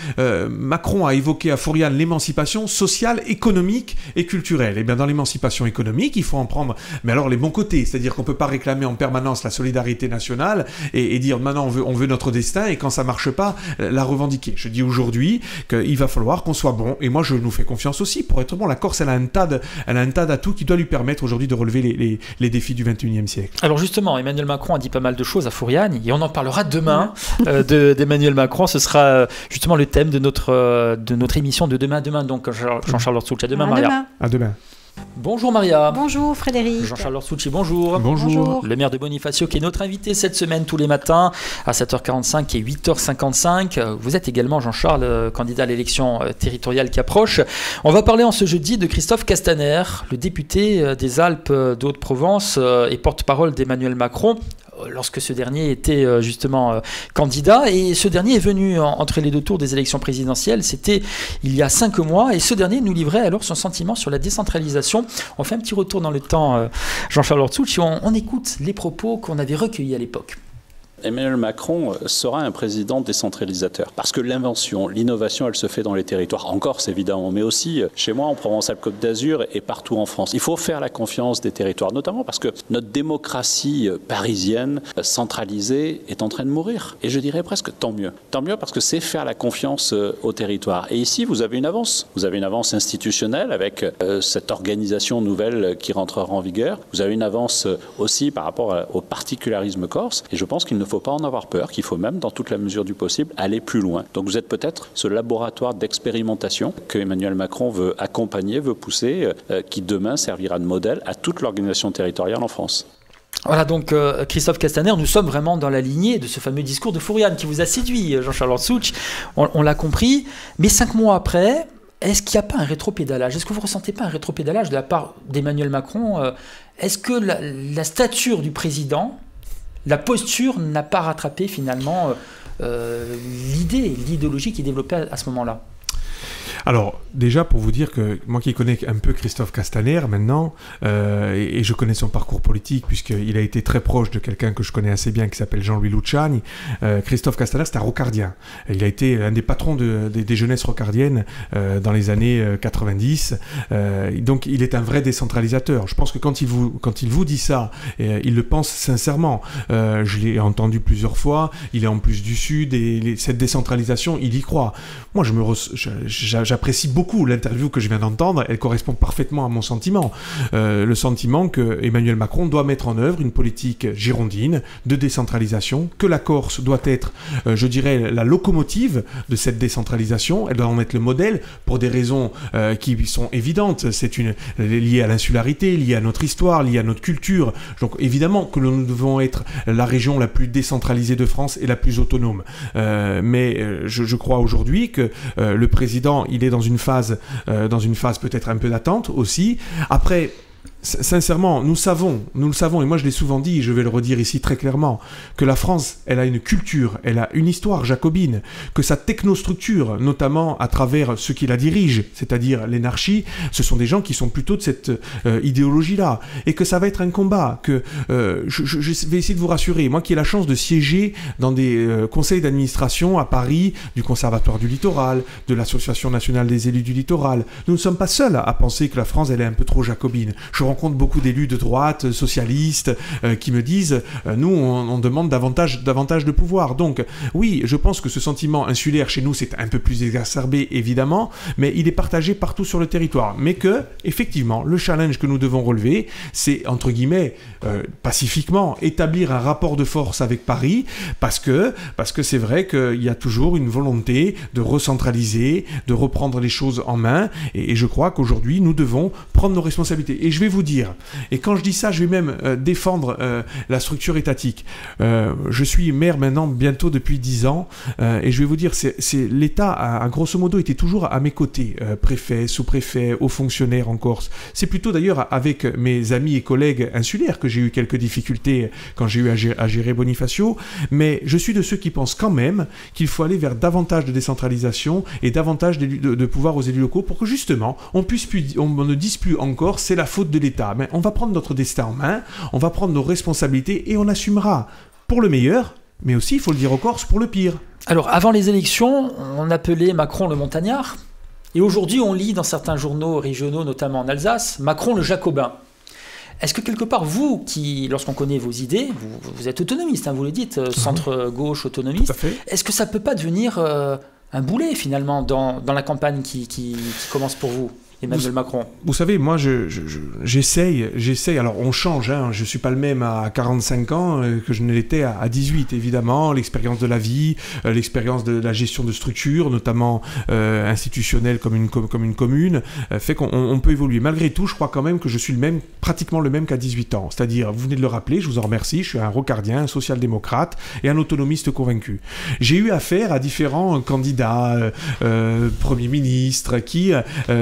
Macron a évoqué à Fouriane l'émancipation sociale, économique et culturelle. Et bien, dans l'émancipation économique, il faut en prendre, mais alors les bons côtés, c'est-à-dire qu'on peut pas réclamer en permanence la solidarité nationale et dire maintenant on veut notre destin, et quand ça marche pas, la revendiquer. Je dis aujourd'hui qu'il va falloir qu'on soit bon, et moi je nous fais confiance aussi pour être bon. La Corse, elle a un tas d'atouts qui doit lui permettre aujourd'hui de relever les défis du 21e siècle. Alors justement, Emmanuel Macron a dit pas mal de choses à Fouriane, et on en parlera demain d'Emmanuel Macron. Ce sera justement le thème de notre émission de demain. Donc Jean-Charles Orsucci, à demain, Maria. À demain. Bonjour Maria. Bonjour Frédéric. Jean-Charles Orsucci, bonjour. Bonjour. Le maire de Bonifacio qui est notre invité cette semaine tous les matins à 7h45 et 8h55. Vous êtes également, Jean-Charles, candidat à l'élection territoriale qui approche. On va parler en ce jeudi de Christophe Castaner, le député des Alpes de Haute-Provence et porte-parole d'Emmanuel Macron, lorsque ce dernier était justement candidat. Et ce dernier est venu entre les deux tours des élections présidentielles. C'était il y a 5 mois. Et ce dernier nous livrait alors son sentiment sur la décentralisation. On fait un petit retour dans le temps, Jean-Charles Orsucci. On écoute les propos qu'on avait recueillis à l'époque. Emmanuel Macron sera un président décentralisateur. Parce que l'invention, l'innovation, elle se fait dans les territoires. En Corse, évidemment, mais aussi chez moi, en Provence-Alpes-Côte d'Azur et partout en France. Il faut faire la confiance des territoires, notamment parce que notre démocratie parisienne centralisée est en train de mourir. Et je dirais presque tant mieux. Tant mieux parce que c'est faire la confiance aux territoires. Et ici, vous avez une avance. Vous avez une avance institutionnelle avec cette organisation nouvelle qui rentrera en vigueur. Vous avez une avance aussi par rapport au particularisme corse. Et je pense qu'il ne faut pas en avoir peur, qu'il faut même, dans toute la mesure du possible, aller plus loin. Donc vous êtes peut-être ce laboratoire d'expérimentation que Emmanuel Macron veut accompagner, veut pousser, qui demain servira de modèle à toute l'organisation territoriale en France. Voilà donc Christophe Castaner, nous sommes vraiment dans la lignée de ce fameux discours de Fouriane qui vous a séduit, Jean-Charles Orsucci, on l'a compris, mais 5 mois après, est-ce qu'il n'y a pas un rétropédalage? Est-ce que vous ne ressentez pas un rétropédalage de la part d'Emmanuel Macron? Est-ce que la stature du président, la posture n'a pas rattrapé finalement l'idéologie qui est développée à ce moment-là? Alors, déjà, pour vous dire que moi qui connais un peu Christophe Castaner maintenant, et je connais son parcours politique, puisqu'il a été très proche de quelqu'un que je connais assez bien, qui s'appelle Jean-Louis Luciani, Christophe Castaner, c'est un rocardien. Il a été un des patrons des jeunesses rocardiennes dans les années 90. Donc, il est un vrai décentralisateur. Je pense que quand il vous dit ça, il le pense sincèrement. Je l'ai entendu plusieurs fois. Il est en plus du Sud, et cette décentralisation, il y croit. Moi, j'apprécie beaucoup l'interview que je viens d'entendre. Elle correspond parfaitement à mon sentiment. Le sentiment que Emmanuel Macron doit mettre en œuvre une politique girondine de décentralisation, que la Corse doit être, je dirais, la locomotive de cette décentralisation. Elle doit en être le modèle pour des raisons qui sont évidentes. C'est lié à l'insularité, lié à notre histoire, lié à notre culture. Donc évidemment que nous devons être la région la plus décentralisée de France et la plus autonome. Mais je crois aujourd'hui que le président, il est dans une phase peut-être un peu d'attente aussi. Après, sincèrement, nous le savons, et moi je l'ai souvent dit, et je vais le redire ici très clairement, que la France, elle a une culture, elle a une histoire jacobine, que sa technostructure, notamment à travers ceux qui la dirigent, c'est-à-dire l'énarchie, ce sont des gens qui sont plutôt de cette idéologie-là, et que ça va être un combat, que je vais essayer de vous rassurer, moi qui ai la chance de siéger dans des conseils d'administration à Paris, du Conservatoire du Littoral, de l'Association nationale des élus du littoral, nous ne sommes pas seuls à penser que la France, elle est un peu trop jacobine. Je rencontre beaucoup d'élus de droite, socialistes, qui me disent nous, on demande davantage de pouvoir. Donc, oui, je pense que ce sentiment insulaire chez nous, c'est un peu plus exacerbé, évidemment, mais il est partagé partout sur le territoire. Mais que, effectivement, le challenge que nous devons relever, c'est, entre guillemets, pacifiquement, établir un rapport de force avec Paris, parce que c'est vrai qu'il y a toujours une volonté de recentraliser, de reprendre les choses en main, et je crois qu'aujourd'hui, nous devons prendre nos responsabilités. Et je vais vous dire, et quand je dis ça, je vais même défendre la structure étatique. Je suis maire maintenant bientôt depuis 10 ans, et je vais vous dire, l'État a grosso modo été toujours à mes côtés, préfet, sous-préfet, hauts fonctionnaires en Corse. C'est plutôt d'ailleurs avec mes amis et collègues insulaires que j'ai eu quelques difficultés quand j'ai eu à gérer Bonifacio, mais je suis de ceux qui pensent quand même qu'il faut aller vers davantage de décentralisation et davantage de pouvoir aux élus locaux pour que justement on ne dise plus encore c'est la faute de l'État. Mais on va prendre notre destin en main, on va prendre nos responsabilités et on assumera pour le meilleur, mais aussi, il faut le dire aux Corses, pour le pire. Alors, avant les élections, on appelait Macron le montagnard. Et aujourd'hui, on lit dans certains journaux régionaux, notamment en Alsace, Macron le jacobin. Est-ce que quelque part, vous, qui, lorsqu'on connaît vos idées, vous êtes autonomiste, hein, vous le dites, centre-gauche autonomiste, tout à fait. Est-ce que ça ne peut pas devenir un boulet, finalement, dans la campagne qui commence pour vous ? Emmanuel Macron. Vous savez, moi, j'essaye. Alors, on change. Hein, je ne suis pas le même à 45 ans que je ne l'étais à 18, évidemment. L'expérience de la vie, l'expérience de la gestion de structures, notamment institutionnelle comme une commune, fait qu'on peut évoluer. Malgré tout, je crois quand même que je suis pratiquement le même qu'à 18 ans. C'est-à-dire, vous venez de le rappeler, je vous en remercie, je suis un rocardien, un social-démocrate et un autonomiste convaincu. J'ai eu affaire à différents candidats, premiers ministres, qui,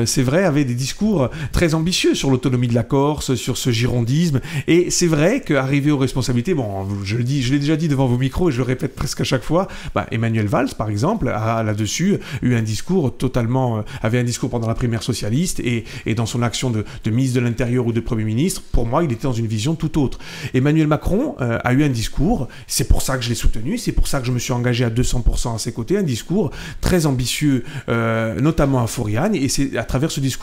c'est vrai, avaient des discours très ambitieux sur l'autonomie de la Corse, sur ce girondisme, et c'est vrai qu'arriver aux responsabilités, bon, je l'ai déjà dit devant vos micros et je le répète presque à chaque fois, Emmanuel Valls, par exemple, a là-dessus eu un discours avait un discours pendant la primaire socialiste et dans son action de ministre de l'Intérieur ou de Premier ministre, pour moi, il était dans une vision tout autre. Emmanuel Macron a eu un discours, c'est pour ça que je l'ai soutenu, c'est pour ça que je me suis engagé à 200% à ses côtés, un discours très ambitieux, notamment à Foriane, et c'est à travers ce discours-là.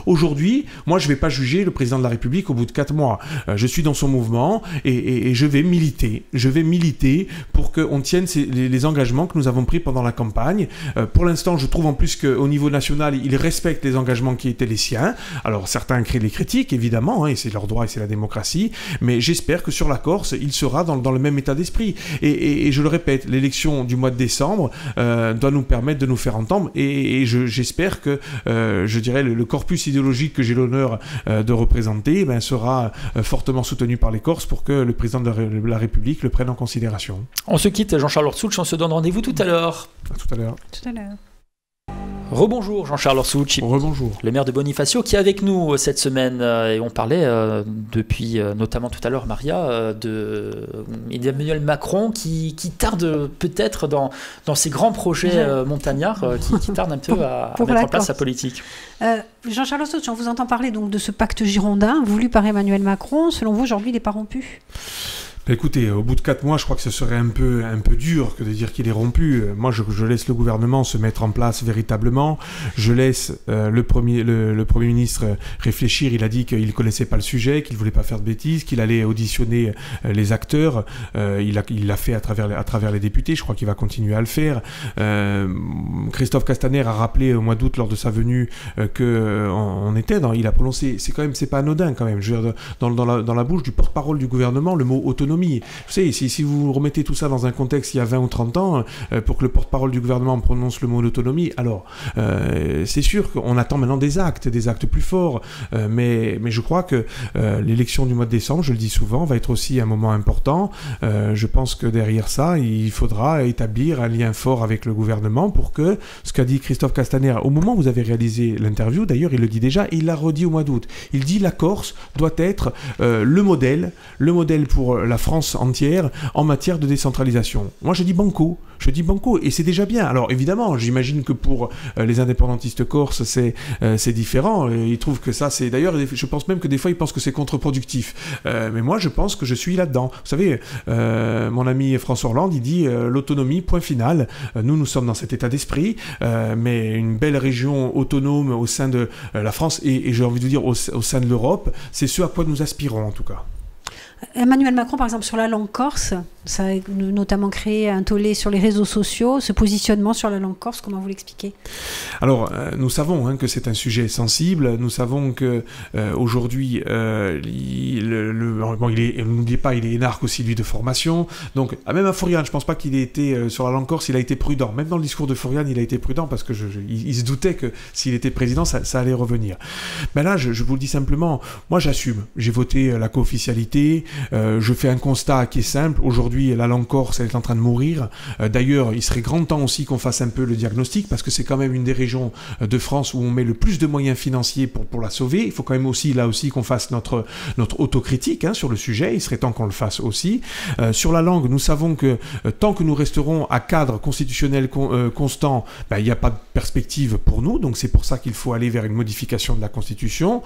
Aujourd'hui, moi, je ne vais pas juger le président de la République au bout de 4 mois. Je suis dans son mouvement et je vais militer. Je vais militer pour qu'on tienne les engagements que nous avons pris pendant la campagne. Pour l'instant, je trouve en plus qu'au niveau national, il respecte les engagements qui étaient les siens. Alors, certains créent les critiques, évidemment, et c'est leur droit et c'est la démocratie, mais j'espère que sur la Corse, il sera dans le même état d'esprit. Et je le répète, l'élection du mois de décembre doit nous permettre de nous faire entendre et j'espère que, je dirais, le corpus idéologique que j'ai l'honneur de représenter sera fortement soutenu par les Corses pour que le président de la République le prenne en considération. On se quitte, Jean-Charles Ortsouch, on se donne rendez-vous tout à l'heure. À tout à l'heure. Tout à l'heure. Rebonjour Jean-Charles Orsucci. Rebonjour. Le maire de Bonifacio qui est avec nous cette semaine et on parlait depuis notamment tout à l'heure Maria d'Emmanuel Macron qui tarde peut-être dans ses grands projets montagnards qui tarde un peu à mettre en place sa politique. Jean-Charles Orsucci, on vous entend parler donc de ce pacte girondin voulu par Emmanuel Macron. Selon vous, aujourd'hui, il n'est pas rompu ? Écoutez, au bout de 4 mois, je crois que ce serait un peu dur que de dire qu'il est rompu. Moi, je laisse le gouvernement se mettre en place véritablement. Je laisse le Premier ministre réfléchir. Il a dit qu'il ne connaissait pas le sujet, qu'il ne voulait pas faire de bêtises, qu'il allait auditionner les acteurs. Il l'a fait à travers les députés. Je crois qu'il va continuer à le faire. Christophe Castaner a rappelé au mois d'août, lors de sa venue, qu'on était dans... Il a prononcé... C'est pas anodin quand même. Je veux dire, dans la bouche du porte-parole du gouvernement, le mot autonomie. Vous savez, si vous remettez tout ça dans un contexte il y a 20 ou 30 ans, pour que le porte-parole du gouvernement prononce le mot d'autonomie, alors c'est sûr qu'on attend maintenant des actes plus forts, mais je crois que l'élection du mois de décembre, je le dis souvent, va être aussi un moment important. Je pense que derrière ça, il faudra établir un lien fort avec le gouvernement pour que, ce qu'a dit Christophe Castaner, au moment où vous avez réalisé l'interview, d'ailleurs il le dit déjà, et il l'a redit au mois d'août, il dit la Corse doit être le modèle pour la France entière en matière de décentralisation. Moi, je dis banco, et c'est déjà bien. Alors, évidemment, j'imagine que pour les indépendantistes corses, c'est différent. Ils trouvent que ça, c'est... D'ailleurs, je pense même que des fois, ils pensent que c'est contre-productif. Mais moi, je pense que je suis là-dedans. Vous savez, mon ami François Hollande, il dit l'autonomie, point final. Nous sommes dans cet état d'esprit, mais une belle région autonome au sein de la France et j'ai envie de dire au sein de l'Europe, c'est ce à quoi nous aspirons, en tout cas. Emmanuel Macron, par exemple, sur la langue corse, ça a notamment créé un tollé sur les réseaux sociaux, ce positionnement sur la langue corse, comment vous l'expliquez ? Alors, nous savons que c'est un sujet sensible, nous savons qu'aujourd'hui, n'oubliez pas, il est énarque aussi, lui, de formation, donc, même à Florian, je ne pense pas qu'il ait été, sur la langue corse, il a été prudent, même dans le discours de Florian, il a été prudent, parce que il se doutait que s'il était président, ça allait revenir. Mais là, je vous le dis simplement, moi j'assume, j'ai voté la co-officialité, je fais un constat qui est simple. Aujourd'hui, la langue corse, elle est en train de mourir. D'ailleurs, il serait grand temps aussi qu'on fasse un peu le diagnostic, parce que c'est quand même une des régions de France où on met le plus de moyens financiers pour la sauver. Il faut quand même aussi, là aussi, qu'on fasse notre autocritique sur le sujet. Il serait temps qu'on le fasse aussi. Sur la langue, nous savons que tant que nous resterons à cadre constitutionnel constant, il n'y a pas de perspective pour nous. Donc c'est pour ça qu'il faut aller vers une modification de la Constitution.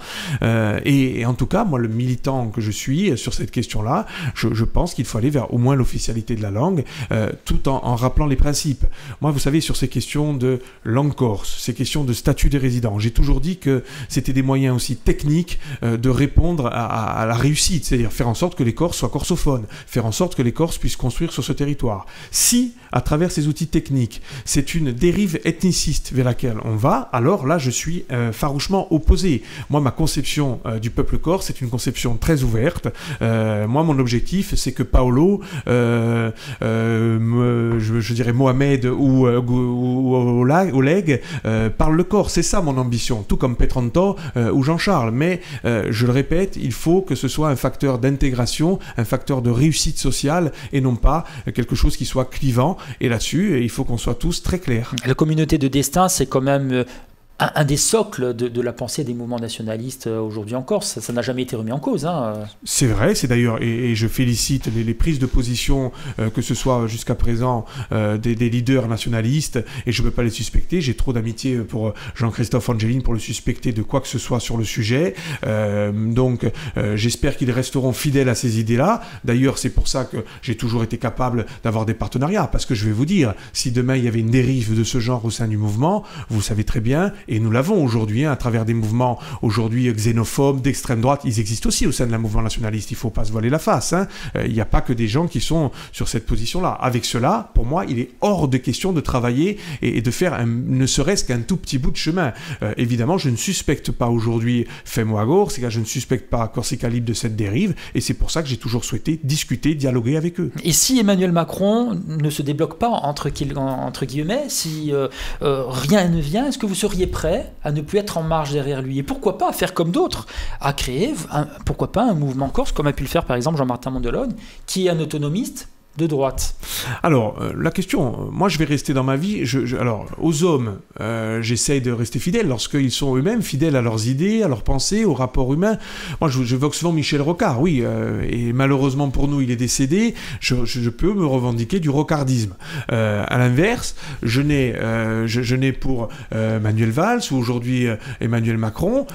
Et en tout cas, moi, le militant que je suis sur cette question-là, je pense qu'il faut aller vers au moins l'officialité de la langue, tout en rappelant les principes. Moi, vous savez, sur ces questions de langue corse, ces questions de statut des résidents, j'ai toujours dit que c'était des moyens aussi techniques de répondre à la réussite, c'est-à-dire faire en sorte que les Corses soient corsophones, faire en sorte que les Corses puissent construire sur ce territoire. Si, à travers ces outils techniques, c'est une dérive ethniciste vers laquelle on va, alors là, je suis farouchement opposé. Moi, ma conception du peuple corse, c'est une conception très ouverte. Moi, mon objectif, c'est que Paolo, je dirais Mohamed ou Oleg parlent le corse. C'est ça mon ambition, tout comme Petranto ou Jean-Charles. Mais, je le répète, il faut que ce soit un facteur d'intégration, un facteur de réussite sociale et non pas quelque chose qui soit clivant. Et là-dessus, il faut qu'on soit tous très clairs. La communauté de destin, c'est quand même... un des socles de la pensée des mouvements nationalistes aujourd'hui en Corse. Ça n'a jamais été remis en cause. C'est vrai, c'est d'ailleurs, et je félicite les prises de position, que ce soit jusqu'à présent des leaders nationalistes, et je ne peux pas les suspecter. J'ai trop d'amitié pour Jean-Christophe Angelin pour le suspecter de quoi que ce soit sur le sujet. Donc, j'espère qu'ils resteront fidèles à ces idées-là. D'ailleurs, c'est pour ça que j'ai toujours été capable d'avoir des partenariats, parce que je vais vous dire, si demain il y avait une dérive de ce genre au sein du mouvement, vous savez très bien, et nous l'avons aujourd'hui, à travers des mouvements aujourd'hui xénophobes, d'extrême droite, ils existent aussi au sein d'un mouvement nationaliste, il ne faut pas se voiler la face. Il n'y a pas que des gens qui sont sur cette position-là. Avec cela, pour moi, il est hors de question de travailler et de faire ne serait-ce qu'un tout petit bout de chemin. Évidemment, je ne suspecte pas aujourd'hui Femoagor, c'est que je ne suspecte pas Corsica Libre de cette dérive, et c'est pour ça que j'ai toujours souhaité discuter, dialoguer avec eux. Et si Emmanuel Macron ne se débloque pas, entre guillemets, si rien ne vient, est-ce que vous seriez prêt à ne plus être en marge derrière lui, et pourquoi pas faire comme d'autres, à créer pourquoi pas un mouvement corse comme a pu le faire par exemple Jean-Martin Mondolone, qui est un autonomiste de droite? Alors, la question, moi je vais rester dans ma vie, alors, aux hommes, j'essaye de rester fidèle lorsqu'ils sont eux-mêmes fidèles à leurs idées, à leurs pensées, au rapport humain. Moi, j'évoque souvent Michel Rocard, oui, et malheureusement pour nous, il est décédé, je peux me revendiquer du rocardisme. À l'inverse, je n'ai pour Manuel Valls, ou aujourd'hui Emmanuel Macron,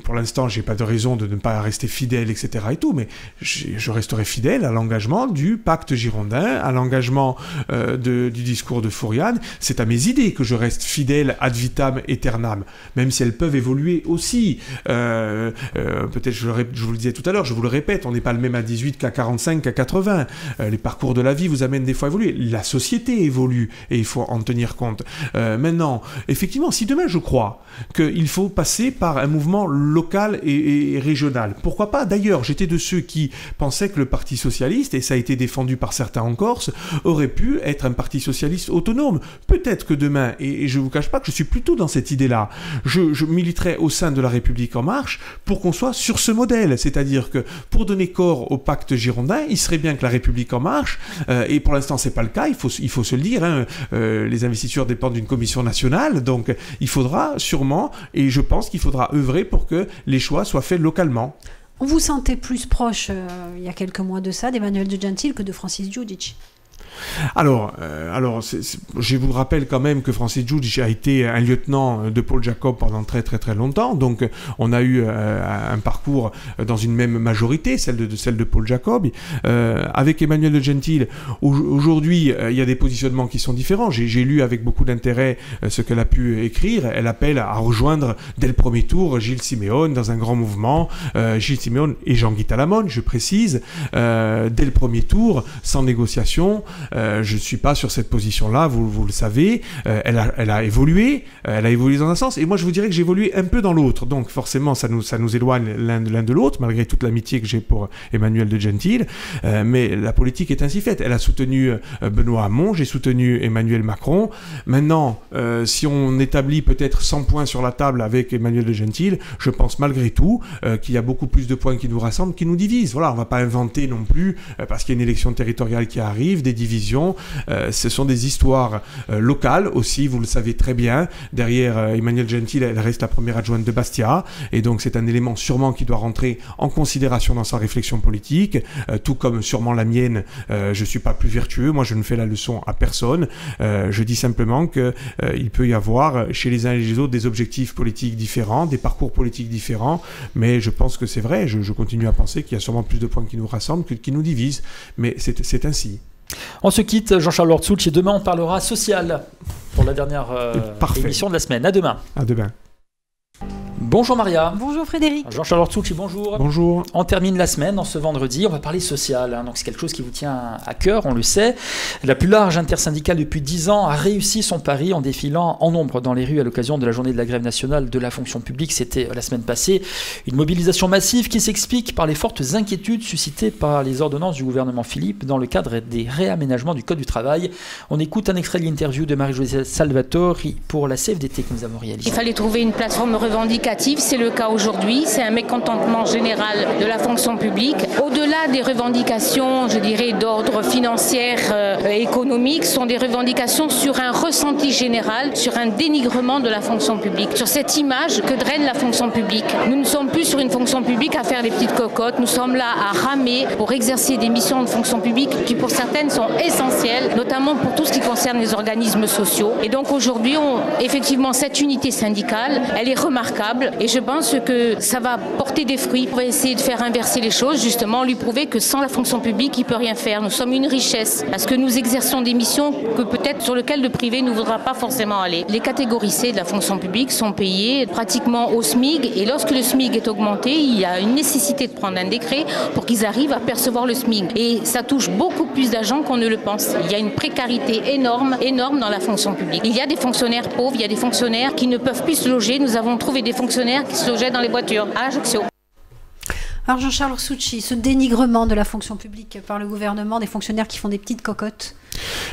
pour l'instant, j'ai pas de raison de ne pas rester fidèle, etc. et tout, mais je resterai fidèle à l'engagement du pacte girondin, à l'engagement du discours de Fouriane. C'est à mes idées que je reste fidèle ad vitam aeternam, même si elles peuvent évoluer aussi. Peut-être, je vous le disais tout à l'heure, je vous le répète, on n'est pas le même à 18 qu'à 45, qu'à 80. Les parcours de la vie vous amènent des fois à évoluer. La société évolue et il faut en tenir compte. Maintenant, effectivement, si demain je crois qu'il faut passer par un mouvement local et régional, pourquoi pas? D'ailleurs, j'étais de ceux qui pensaient que le Parti socialiste, et ça a été défendu par certains en Corse, aurait pu être un parti socialiste autonome. Peut-être que demain, et je ne vous cache pas que je suis plutôt dans cette idée-là, je militerai au sein de la République En Marche pour qu'on soit sur ce modèle. C'est-à-dire que pour donner corps au pacte girondin, il serait bien que la République En Marche, et pour l'instant c'est pas le cas, il faut se le dire, hein, les investitures dépendent d'une commission nationale, donc il faudra sûrement, et je pense qu'il faudra œuvrer pour que les choix soient faits localement. On vous sentait plus proche, il y a quelques mois de ça, d'Emmanuel De Gentile que de Francis Giudice. Alors, je vous rappelle quand même que Francis Giudice a été un lieutenant de Paul Jacob pendant très très très longtemps, donc on a eu un parcours dans une même majorité, celle de Paul Jacob. Avec Emmanuel De Gentile, aujourd'hui, il y a des positionnements qui sont différents. J'ai lu avec beaucoup d'intérêt ce qu'elle a pu écrire. Elle appelle à rejoindre dès le premier tour Gilles Simeone dans un grand mouvement. Gilles Simeone et Jean-Guy Talamone, je précise, dès le premier tour, sans négociation. Je ne suis pas sur cette position-là, vous le savez. Elle a évolué dans un sens, et moi je vous dirais que j'ai évolué un peu dans l'autre. Donc forcément, ça nous éloigne l'un de l'autre, malgré toute l'amitié que j'ai pour Emmanuel De Gentile. Mais la politique est ainsi faite. Elle a soutenu Benoît Hamon, j'ai soutenu Emmanuel Macron. Maintenant, si on établit peut-être 100 points sur la table avec Emmanuel De Gentile, je pense malgré tout qu'il y a beaucoup plus de points qui nous rassemblent, qui nous divisent. Voilà, on ne va pas inventer non plus, parce qu'il y a une élection territoriale qui arrive, des divisions. Ce sont des histoires locales aussi, vous le savez très bien. Derrière Emmanuel Gentile, elle reste la première adjointe de Bastia, et donc c'est un élément sûrement qui doit rentrer en considération dans sa réflexion politique, tout comme sûrement la mienne. Je ne suis pas plus vertueux, moi je ne fais la leçon à personne. Je dis simplement qu'il peut y avoir chez les uns et les autres des objectifs politiques différents, des parcours politiques différents, mais je pense que c'est vrai, je continue à penser qu'il y a sûrement plus de points qui nous rassemblent que qui nous divisent, mais c'est ainsi. On se quitte, Jean-Charles Ortsuch, et demain on parlera social pour la dernière émission de la semaine. À demain. À demain. Bonjour Maria. Bonjour Frédéric. Jean-Charles Ortsuch, bonjour. Bonjour. On termine la semaine, ce vendredi, on va parler social. Donc c'est quelque chose qui vous tient à cœur, on le sait. La plus large intersyndicale depuis 10 ans a réussi son pari en défilant en nombre dans les rues à l'occasion de la journée de la grève nationale de la fonction publique. C'était la semaine passée. Une mobilisation massive qui s'explique par les fortes inquiétudes suscitées par les ordonnances du gouvernement Philippe dans le cadre des réaménagements du Code du travail. On écoute un extrait de l'interview de Marie-Josée Salvatori pour la CFDT que nous avons réalisée. Il fallait trouver une plateforme revendicative, c'est le cas aujourd'hui, c'est un mécontentement général de la fonction publique. Au-delà des revendications, je dirais, d'ordre financier et économique, sont des revendications sur un ressenti général, sur un dénigrement de la fonction publique, sur cette image que draine la fonction publique. Nous ne sommes plus sur une fonction publique à faire des petites cocottes, nous sommes là à ramer pour exercer des missions de fonction publique qui pour certaines sont essentielles, notamment pour tout ce qui concerne les organismes sociaux. Et donc aujourd'hui, effectivement, cette unité syndicale, elle est remarquable et je pense que ça va porter des fruits. On va essayer de faire inverser les choses, justement, lui prouver que sans la fonction publique, il ne peut rien faire. Nous sommes une richesse parce que nous exerçons des missions que peut-être sur lesquelles le privé ne voudra pas forcément aller. Les catégories C de la fonction publique sont payées pratiquement au SMIC et lorsque le SMIC est augmenté, il y a une nécessité de prendre un décret pour qu'ils arrivent à percevoir le SMIC. Et ça touche beaucoup plus d'agents qu'on ne le pense. Il y a une précarité énorme dans la fonction publique. Il y a des fonctionnaires pauvres, il y a des fonctionnaires qui ne peuvent plus se loger. Nous avons trouvé des fonctionnaires qui se logeaient dans les voitures à Ajaccio. Alors Jean-Charles Ortsuch, ce dénigrement de la fonction publique par le gouvernement, des fonctionnaires qui font des petites cocottes,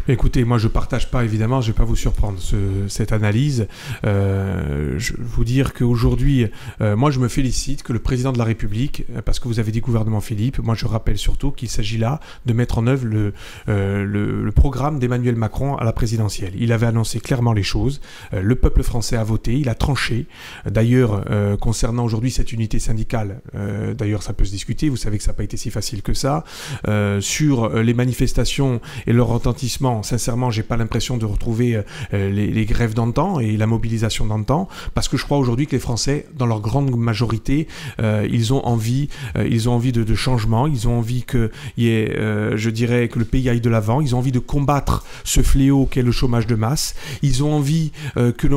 Mais écoutez, moi je ne partage pas, évidemment, je ne vais pas vous surprendre cette analyse. Je veux vous dire qu'aujourd'hui, moi je me félicite que le président de la République, parce que vous avez dit gouvernement Philippe, moi je rappelle surtout qu'il s'agit là de mettre en œuvre le programme d'Emmanuel Macron à la présidentielle. Il avait annoncé clairement les choses, le peuple français a voté, il a tranché. D'ailleurs, concernant aujourd'hui cette unité syndicale, d'ailleurs ça peut se discuter, vous savez que ça n'a pas été si facile que ça, sur les manifestations et leur retentissement, sincèrement, j'ai pas l'impression de retrouver les grèves d'antan et la mobilisation d'antan, parce que je crois aujourd'hui que les Français, dans leur grande majorité, ils ont envie de changement, ils ont envie que je dirais que le pays aille de l'avant, ils ont envie de combattre ce fléau qu'est le chômage de masse, ils ont envie que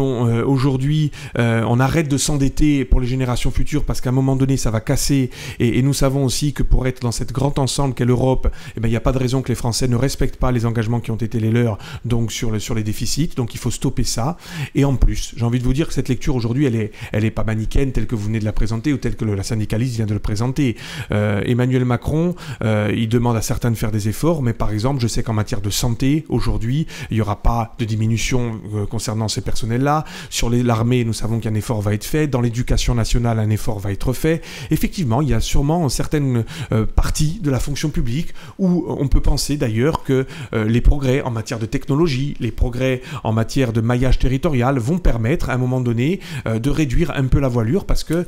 aujourd'hui on arrête de s'endetter pour les générations futures, parce qu'à un moment donné ça va casser, et nous savons aussi que pour être dans cette grand ensemble qu'est l'Europe, il n'y a pas de raison que les Français ne respectent pas les engagements qui ont été les leurs, donc sur les déficits, donc il faut stopper ça. Et en plus, j'ai envie de vous dire que cette lecture aujourd'hui, elle est pas manichéenne telle que vous venez de la présenter ou telle que la syndicaliste vient de le présenter. Emmanuel Macron, il demande à certains de faire des efforts, mais par exemple, je sais qu'en matière de santé, aujourd'hui, il n'y aura pas de diminution concernant ces personnels-là. Sur l'armée, nous savons qu'un effort va être fait. Dans l'éducation nationale, un effort va être fait. Effectivement, il y a sûrement certaines parties de la fonction publique où on peut penser d'ailleurs que les progrès en matière de technologie, les progrès en matière de maillage territorial vont permettre à un moment donné de réduire un peu la voilure, parce que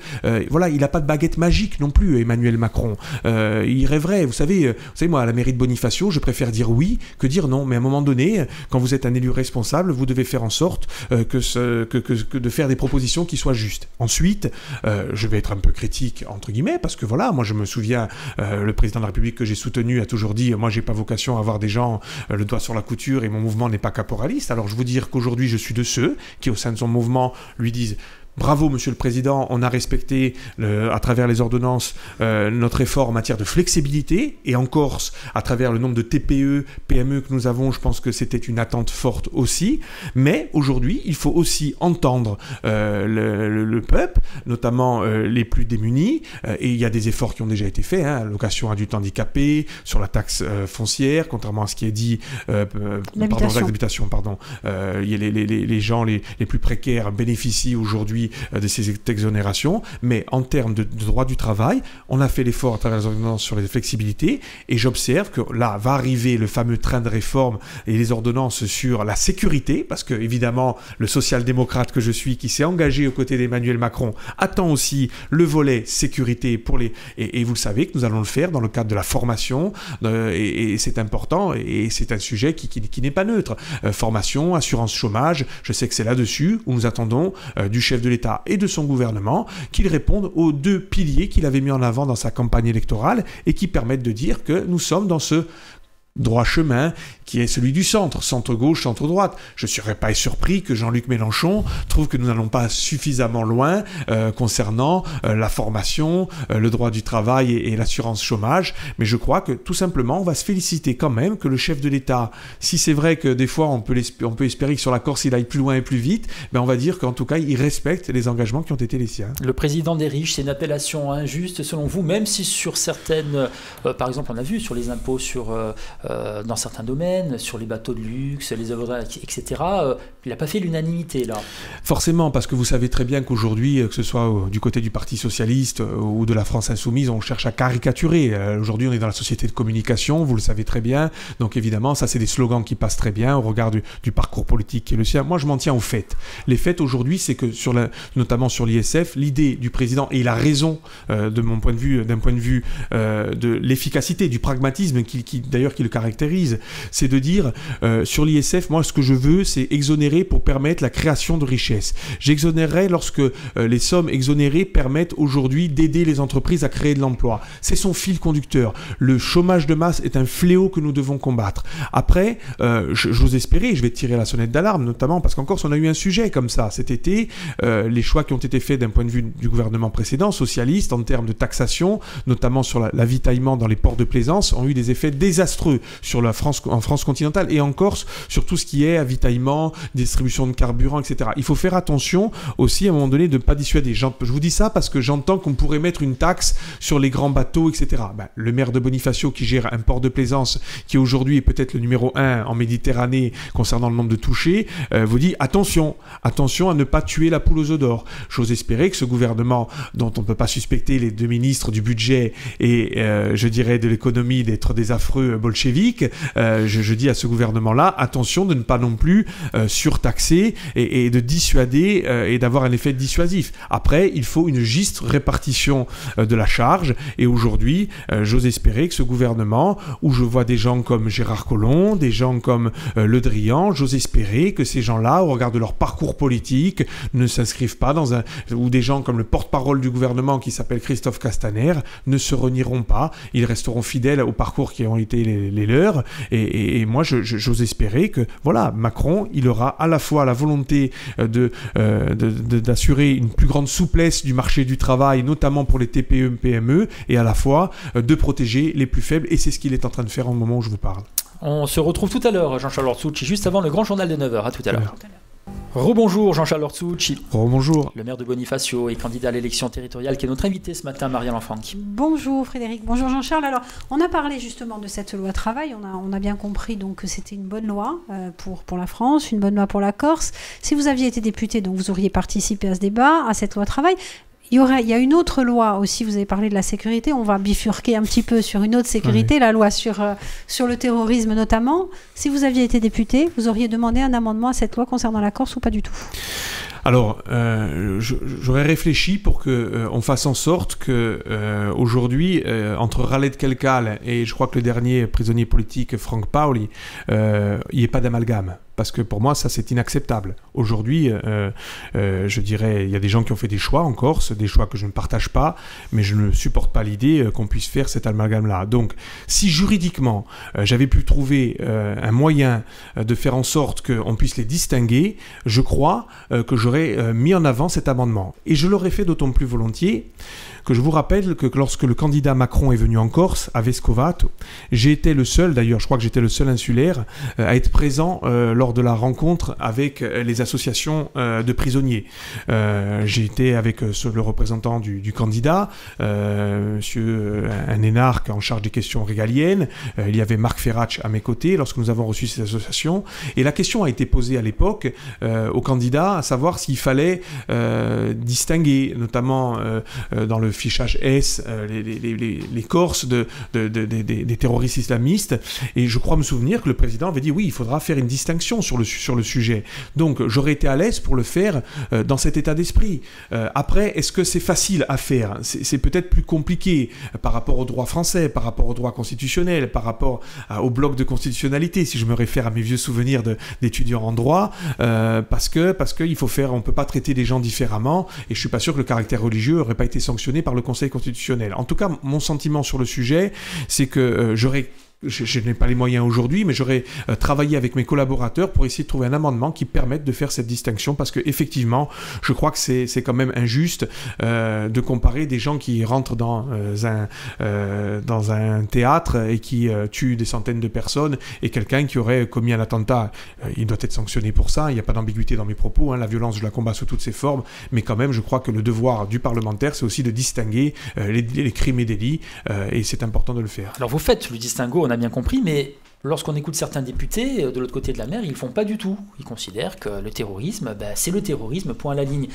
voilà, il n'a pas de baguette magique non plus, Emmanuel Macron. Il rêverait, vous savez moi, à la mairie de Bonifacio, je préfère dire oui que dire non, mais à un moment donné, quand vous êtes un élu responsable, vous devez faire en sorte que de faire des propositions qui soient justes. Ensuite, je vais être un peu critique entre guillemets, parce que voilà, moi je me souviens, le président de la République que j'ai soutenu a toujours dit, moi j'ai pas vocation à avoir des gens le doigt sur la couture, et mon mouvement n'est pas caporaliste. Alors je veux dire qu'aujourd'hui je suis de ceux qui, au sein de son mouvement, lui disent: bravo, Monsieur le Président, on a respecté, à travers les ordonnances, notre effort en matière de flexibilité. Et en Corse, à travers le nombre de TPE, PME que nous avons, je pense que c'était une attente forte aussi. Mais aujourd'hui, il faut aussi entendre le peuple, notamment les plus démunis. Et il y a des efforts qui ont déjà été faits, allocation adulte handicapé, sur la taxe foncière, contrairement à ce qui est dit, l'habitation, pardon. Les gens les plus précaires bénéficient aujourd'hui de ces exonérations, mais en termes de droit du travail, on a fait l'effort à travers les ordonnances sur les flexibilités, et j'observe que là va arriver le fameux train de réforme et les ordonnances sur la sécurité, parce que évidemment le social-démocrate que je suis, qui s'est engagé aux côtés d'Emmanuel Macron, attend aussi le volet sécurité pour et vous le savez que nous allons le faire dans le cadre de la formation, et c'est important, et c'est un sujet qui n'est pas neutre. Formation, assurance chômage, je sais que c'est là-dessus où nous attendons du chef de l'État et de son gouvernement qu'il réponde aux deux piliers qu'il avait mis en avant dans sa campagne électorale, et qui permettent de dire que nous sommes dans ce droit chemin qui est celui du centre-gauche, centre-droite. Je ne serais pas surpris que Jean-Luc Mélenchon trouve que nous n'allons pas suffisamment loin concernant la formation, le droit du travail et l'assurance chômage, mais je crois que tout simplement on va se féliciter quand même que le chef de l'État, si c'est vrai que des fois on peut espérer que sur la Corse il aille plus loin et plus vite, on va dire qu'en tout cas il respecte les engagements qui ont été les siens. Le président des riches, c'est une appellation injuste selon vous, même si sur certaines, par exemple on a vu sur les impôts dans certains domaines, sur les bateaux de luxe, les œuvres, etc., il n'a pas fait l'unanimité là. Forcément, parce que vous savez très bien qu'aujourd'hui, que ce soit du côté du Parti Socialiste ou de la France Insoumise, on cherche à caricaturer. Aujourd'hui, on est dans la société de communication, vous le savez très bien, donc évidemment, ça c'est des slogans qui passent très bien au regard du parcours politique qui est le sien. Moi, je m'en tiens aux faits. Les faits aujourd'hui, c'est que notamment sur l'ISF, l'idée du président, et il a raison de mon point de vue, d'un point de vue de l'efficacité, du pragmatisme qui le caractérise, c'est de dire sur l'ISF, moi ce que je veux c'est exonérer pour permettre la création de richesses. J'exonérerai lorsque les sommes exonérées permettent aujourd'hui d'aider les entreprises à créer de l'emploi. C'est son fil conducteur. Le chômage de masse est un fléau que nous devons combattre. Après, j'ose espérer, je vais tirer la sonnette d'alarme, notamment parce qu'en Corse on a eu un sujet comme ça cet été, les choix qui ont été faits d'un point de vue du gouvernement précédent, socialiste, en termes de taxation, notamment sur l'avitaillement dans les ports de plaisance, ont eu des effets désastreux. en France continentale et en Corse sur tout ce qui est avitaillement, distribution de carburant, etc. Il faut faire attention aussi à un moment donné de ne pas dissuader. Je vous dis ça parce que j'entends qu'on pourrait mettre une taxe sur les grands bateaux, etc. Le maire de Bonifacio qui gère un port de plaisance qui aujourd'hui est peut-être le numéro 1 en Méditerranée concernant le nombre de touchés, vous dit attention à ne pas tuer la poule aux œufs d'or. J'ose espérer que ce gouvernement, dont on ne peut pas suspecter les 2 ministres du budget et je dirais de l'économie d'être des affreux bolcheviques, je dis à ce gouvernement-là, attention de ne pas non plus surtaxer et de dissuader et d'avoir un effet dissuasif. Après, il faut une juste répartition de la charge et aujourd'hui, j'ose espérer que ce gouvernement, où je vois des gens comme Gérard Collomb, des gens comme Le Drian, j'ose espérer que ces gens-là, au regard de leur parcours politique, ne s'inscrivent pas ou des gens comme le porte-parole du gouvernement qui s'appelle Christophe Castaner, ne se renieront pas, ils resteront fidèles au parcours qui ont été les leurs et moi j'ose espérer que voilà, Macron, il aura à la fois la volonté d'assurer une plus grande souplesse du marché du travail, notamment pour les TPE, PME, et à la fois de protéger les plus faibles, et c'est ce qu'il est en train de faire au moment où je vous parle. On se retrouve tout à l'heure, Jean-Charles Orsucci, juste avant le grand journal de 9h. À tout à l'heure. Rebonjour Jean-Charles Orsucci. Rebonjour. Le maire de Bonifacio et candidat à l'élection territoriale qui est notre invité ce matin, Marianne Lanfranchi. Bonjour Frédéric, bonjour Jean-Charles. Alors, on a parlé justement de cette loi travail, on a bien compris donc que c'était une bonne loi pour la France, une bonne loi pour la Corse. Si vous aviez été député, donc vous auriez participé à ce débat, à cette loi travail. Il y a une autre loi aussi, vous avez parlé de la sécurité, on va bifurquer un petit peu sur une autre sécurité, oui. La loi sur le terrorisme notamment. Si vous aviez été député, vous auriez demandé un amendement à cette loi concernant la Corse ou pas du tout ? Alors, j'aurais réfléchi pour qu'on fasse en sorte que aujourd'hui, entre Raled Kelkal et je crois que le dernier prisonnier politique, Franck Paoli, il n'y ait pas d'amalgame. Parce que pour moi, ça, c'est inacceptable. Aujourd'hui, je dirais, il y a des gens qui ont fait des choix en Corse, des choix que je ne partage pas, mais je ne supporte pas l'idée qu'on puisse faire cet amalgame-là. Donc, si juridiquement, j'avais pu trouver un moyen de faire en sorte qu'on puisse les distinguer, je crois que j'aurais mis en avant cet amendement. Et je l'aurais fait d'autant plus volontiers que je vous rappelle que lorsque le candidat Macron est venu en Corse, à Vescovato, j'ai été le seul, d'ailleurs je crois que j'étais le seul insulaire, à être présent lors de la rencontre avec les associations de prisonniers. J'ai été avec le représentant du candidat, monsieur un énarque en charge des questions régaliennes, il y avait Marc Ferrach à mes côtés lorsque nous avons reçu ces associations, et la question a été posée à l'époque au candidat, à savoir s'il fallait distinguer, notamment dans le fichage S, les Corses des terroristes islamistes, et je crois me souvenir que le président avait dit oui, il faudra faire une distinction sur le sujet. Donc j'aurais été à l'aise pour le faire dans cet état d'esprit. Après, est-ce que c'est facile à faire ? C'est peut-être plus compliqué par rapport au droit français, par rapport au droit constitutionnel, par rapport au bloc de constitutionnalité, si je me réfère à mes vieux souvenirs d'étudiants en droit, parce qu'il faut faire, on ne peut pas traiter les gens différemment, et je ne suis pas sûr que le caractère religieux n'aurait pas été sanctionné par le Conseil constitutionnel. En tout cas, mon sentiment sur le sujet, c'est que je n'ai pas les moyens aujourd'hui, mais j'aurais travaillé avec mes collaborateurs pour essayer de trouver un amendement qui permette de faire cette distinction, parce que effectivement, je crois que c'est quand même injuste de comparer des gens qui rentrent dans un théâtre et qui tuent des centaines de personnes et quelqu'un qui aurait commis un attentat. Il doit être sanctionné pour ça, il n'y a pas d'ambiguïté dans mes propos, la violence, je la combats sous toutes ses formes, mais quand même, je crois que le devoir du parlementaire, c'est aussi de distinguer les crimes et délits, et c'est important de le faire. Alors vous faites le distinguo, on a bien compris, mais lorsqu'on écoute certains députés de l'autre côté de la mer, ils ne le font pas du tout. Ils considèrent que le terrorisme, c'est le terrorisme, point à la ligne.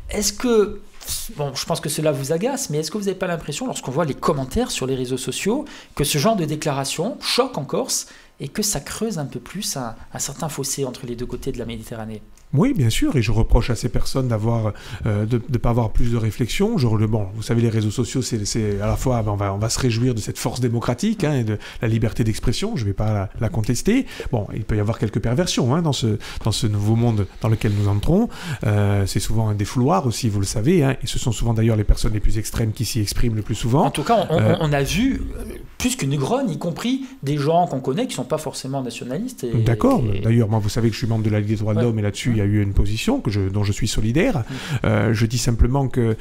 Est-ce que, je pense que cela vous agace, mais est-ce que vous n'avez pas l'impression, lorsqu'on voit les commentaires sur les réseaux sociaux, que ce genre de déclaration choque en Corse et que ça creuse un peu plus un certain fossé entre les deux côtés de la Méditerranée ? Oui, bien sûr, et je reproche à ces personnes de pas avoir plus de réflexion. Vous savez, les réseaux sociaux, c'est à la fois, on va se réjouir de cette force démocratique et de la liberté d'expression. Je vais pas la contester. Bon, il peut y avoir quelques perversions dans ce nouveau monde dans lequel nous entrons. C'est souvent un défouloir aussi, vous le savez, et ce sont souvent d'ailleurs les personnes les plus extrêmes qui s'y expriment le plus souvent. En tout cas, on a vu plus qu'une grogne, y compris des gens qu'on connaît qui ne sont pas forcément nationalistes. D'accord. D'ailleurs, moi, vous savez que je suis membre de la Ligue des droits de l'homme et là-dessus, il y a eu une position dont je suis solidaire. Je dis simplement que,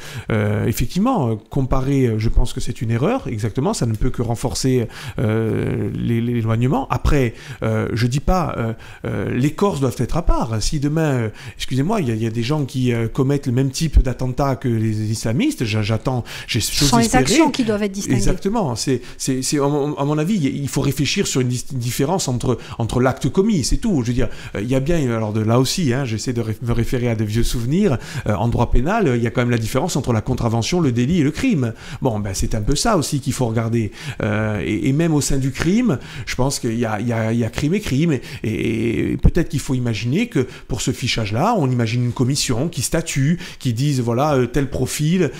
effectivement, comparer, je pense que c'est une erreur. Exactement, ça ne peut que renforcer l'éloignement. Après, je dis pas, les Corses doivent être à part. Si demain, excusez-moi, il y a des gens qui commettent le même type d'attentat que les islamistes, ce sont les actions qui doivent être distinguées. Exactement. À mon avis, il faut réfléchir sur une différence entre l'acte commis, c'est tout. Je veux dire, il y a bien, alors là aussi, j'essaie de me référer à des vieux souvenirs, en droit pénal, il y a quand même la différence entre la contravention, le délit et le crime. Bon, c'est un peu ça aussi qu'il faut regarder. Et même au sein du crime, je pense qu'il y a crime et crime. Et peut-être qu'il faut imaginer que pour ce fichage-là, on imagine une commission qui statue, qui dise, voilà, tel profil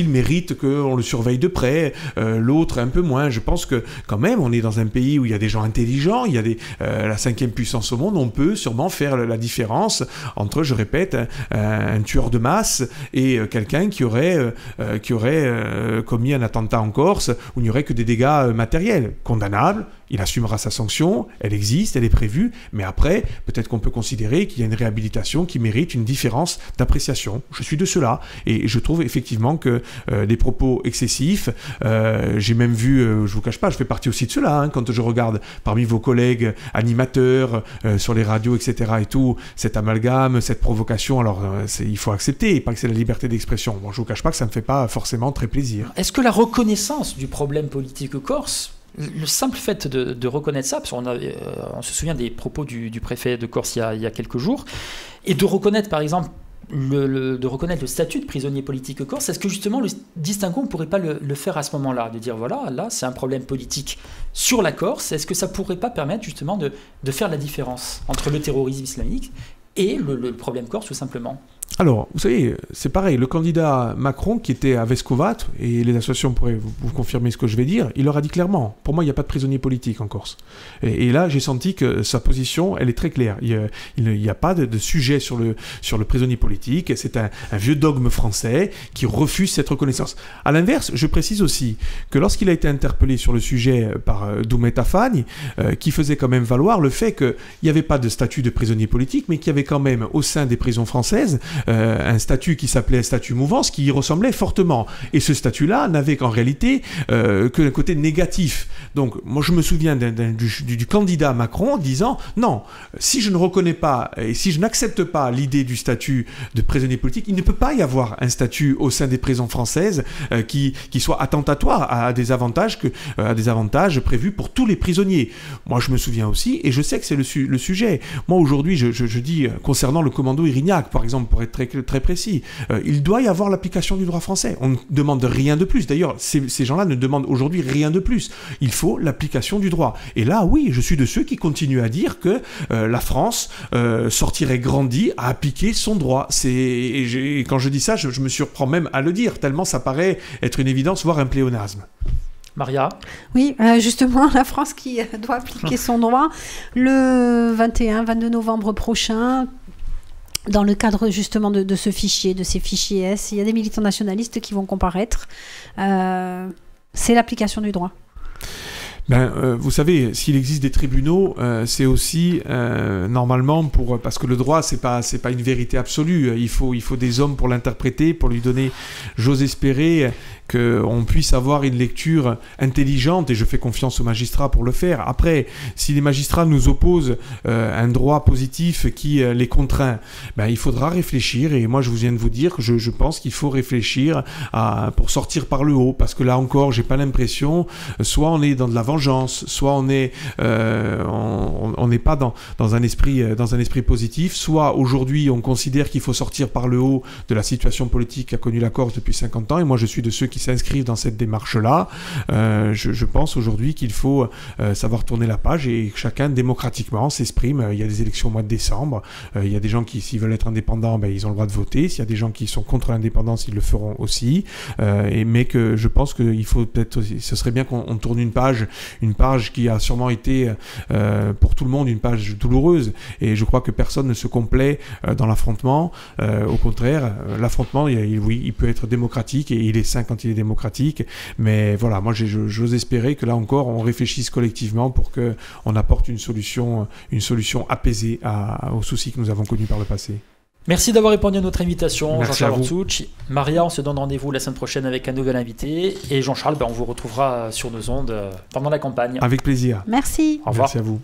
mérite qu'on le surveille de près, l'autre un peu moins. Je pense que quand même, on est dans un pays où il y a des gens intelligents, il y a la 5e puissance au monde, on peut sûrement faire la différence entre, je répète, un tueur de masse et quelqu'un qui aurait commis un attentat en Corse où il n'y aurait que des dégâts matériels. Condamnable, il assumera sa sanction, elle existe, elle est prévue, mais après, peut-être qu'on peut considérer qu'il y a une réhabilitation qui mérite une différence d'appréciation. Je suis de cela, et je trouve effectivement que des propos excessifs, j'ai même vu, je vous cache pas, je fais partie aussi de cela, quand je regarde parmi vos collègues animateurs sur les radios, etc. et tout, cet amalgame, cette provocation, alors il faut accepter, pas que c'est la liberté d'expression. Bon, je vous cache pas que ça me fait pas forcément très plaisir. Est-ce que la reconnaissance du problème politique corse, le simple fait de reconnaître ça, parce qu'on on se souvient des propos du préfet de Corse il y a quelques jours, et de reconnaître par exemple de reconnaître le statut de prisonnier politique corse, est-ce que justement le distinguo ne pourrait pas le faire à ce moment-là, de dire voilà, là c'est un problème politique sur la Corse, est-ce que ça pourrait pas permettre justement de faire la différence entre le terrorisme islamique et le problème corse tout simplement? Alors, vous savez, c'est pareil, le candidat Macron qui était à Vescovat, et les associations pourraient vous confirmer ce que je vais dire, il leur a dit clairement, pour moi il n'y a pas de prisonniers politiques en Corse. Et là j'ai senti que sa position, elle est très claire. Il n'y a pas de sujet sur le prisonnier politique, c'est un vieux dogme français qui refuse cette reconnaissance. A l'inverse, je précise aussi que lorsqu'il a été interpellé sur le sujet par Doumeta Fagne, qui faisait quand même valoir le fait qu'il n'y avait pas de statut de prisonnier politique, mais qu'il y avait quand même au sein des prisons françaises un statut qui s'appelait statut mouvance qui y ressemblait fortement. Et ce statut-là n'avait qu'en réalité que le côté négatif. Donc moi je me souviens du candidat Macron disant non, si je ne reconnais pas et si je n'accepte pas l'idée du statut de prisonnier politique, il ne peut pas y avoir un statut au sein des prisons françaises qui soit attentatoire à des avantages prévus pour tous les prisonniers. Moi je me souviens aussi, et je sais que c'est le sujet. Moi aujourd'hui je dis concernant le commando Irignac par exemple, pour être très précis, il doit y avoir l'application du droit français. On ne demande rien de plus. D'ailleurs, ces gens-là ne demandent aujourd'hui rien de plus. Il faut l'application du droit. Et là, oui, je suis de ceux qui continuent à dire que la France sortirait grandie à appliquer son droit. Et quand je dis ça, je me surprends même à le dire, tellement ça paraît être une évidence, voire un pléonasme. Maria? Oui, justement, la France qui doit appliquer son droit le 21-22 novembre prochain. Dans le cadre justement de ce fichier, de ces fichiers S, il y a des militants nationalistes qui vont comparaître. C'est l'application du droit. Vous savez, s'il existe des tribunaux, c'est aussi normalement parce que le droit c'est pas une vérité absolue. Il faut des hommes pour l'interpréter, pour lui donner. J'ose espérer qu'on puisse avoir une lecture intelligente, et je fais confiance aux magistrats pour le faire. Après, si les magistrats nous opposent un droit positif qui les contraint, il faudra réfléchir, et moi je viens de vous dire que je pense qu'il faut réfléchir pour sortir par le haut, parce que là encore, j'ai pas l'impression, soit on est dans de la vengeance, soit on n'est pas dans un esprit positif, soit aujourd'hui on considère qu'il faut sortir par le haut de la situation politique qu'a connue la Corse depuis 50 ans, et moi je suis de ceux qui s'inscrivent dans cette démarche-là. Je pense aujourd'hui qu'il faut savoir tourner la page et que chacun démocratiquement s'exprime. Il y a des élections au mois de décembre. Il y a des gens qui, s'ils veulent être indépendants, ils ont le droit de voter. S'il y a des gens qui sont contre l'indépendance, ils le feront aussi. Mais que je pense qu'il faut peut-être aussi, ce serait bien qu'on tourne une page une page qui a sûrement été pour tout le monde une page douloureuse, et je crois que personne ne se complaît dans l'affrontement. Au contraire, l'affrontement, il peut être démocratique, et il est sain quand il est démocratique, mais voilà, moi j'ose espérer que là encore on réfléchisse collectivement pour qu'on apporte une solution apaisée aux soucis que nous avons connus par le passé. Merci d'avoir répondu à notre invitation, Merci Jean-Charles à vous. Ortouch. Maria, on se donne rendez-vous la semaine prochaine avec un nouvel invité. Et Jean-Charles, on vous retrouvera sur nos ondes pendant la campagne. Avec plaisir. Merci. Au revoir. Merci à vous.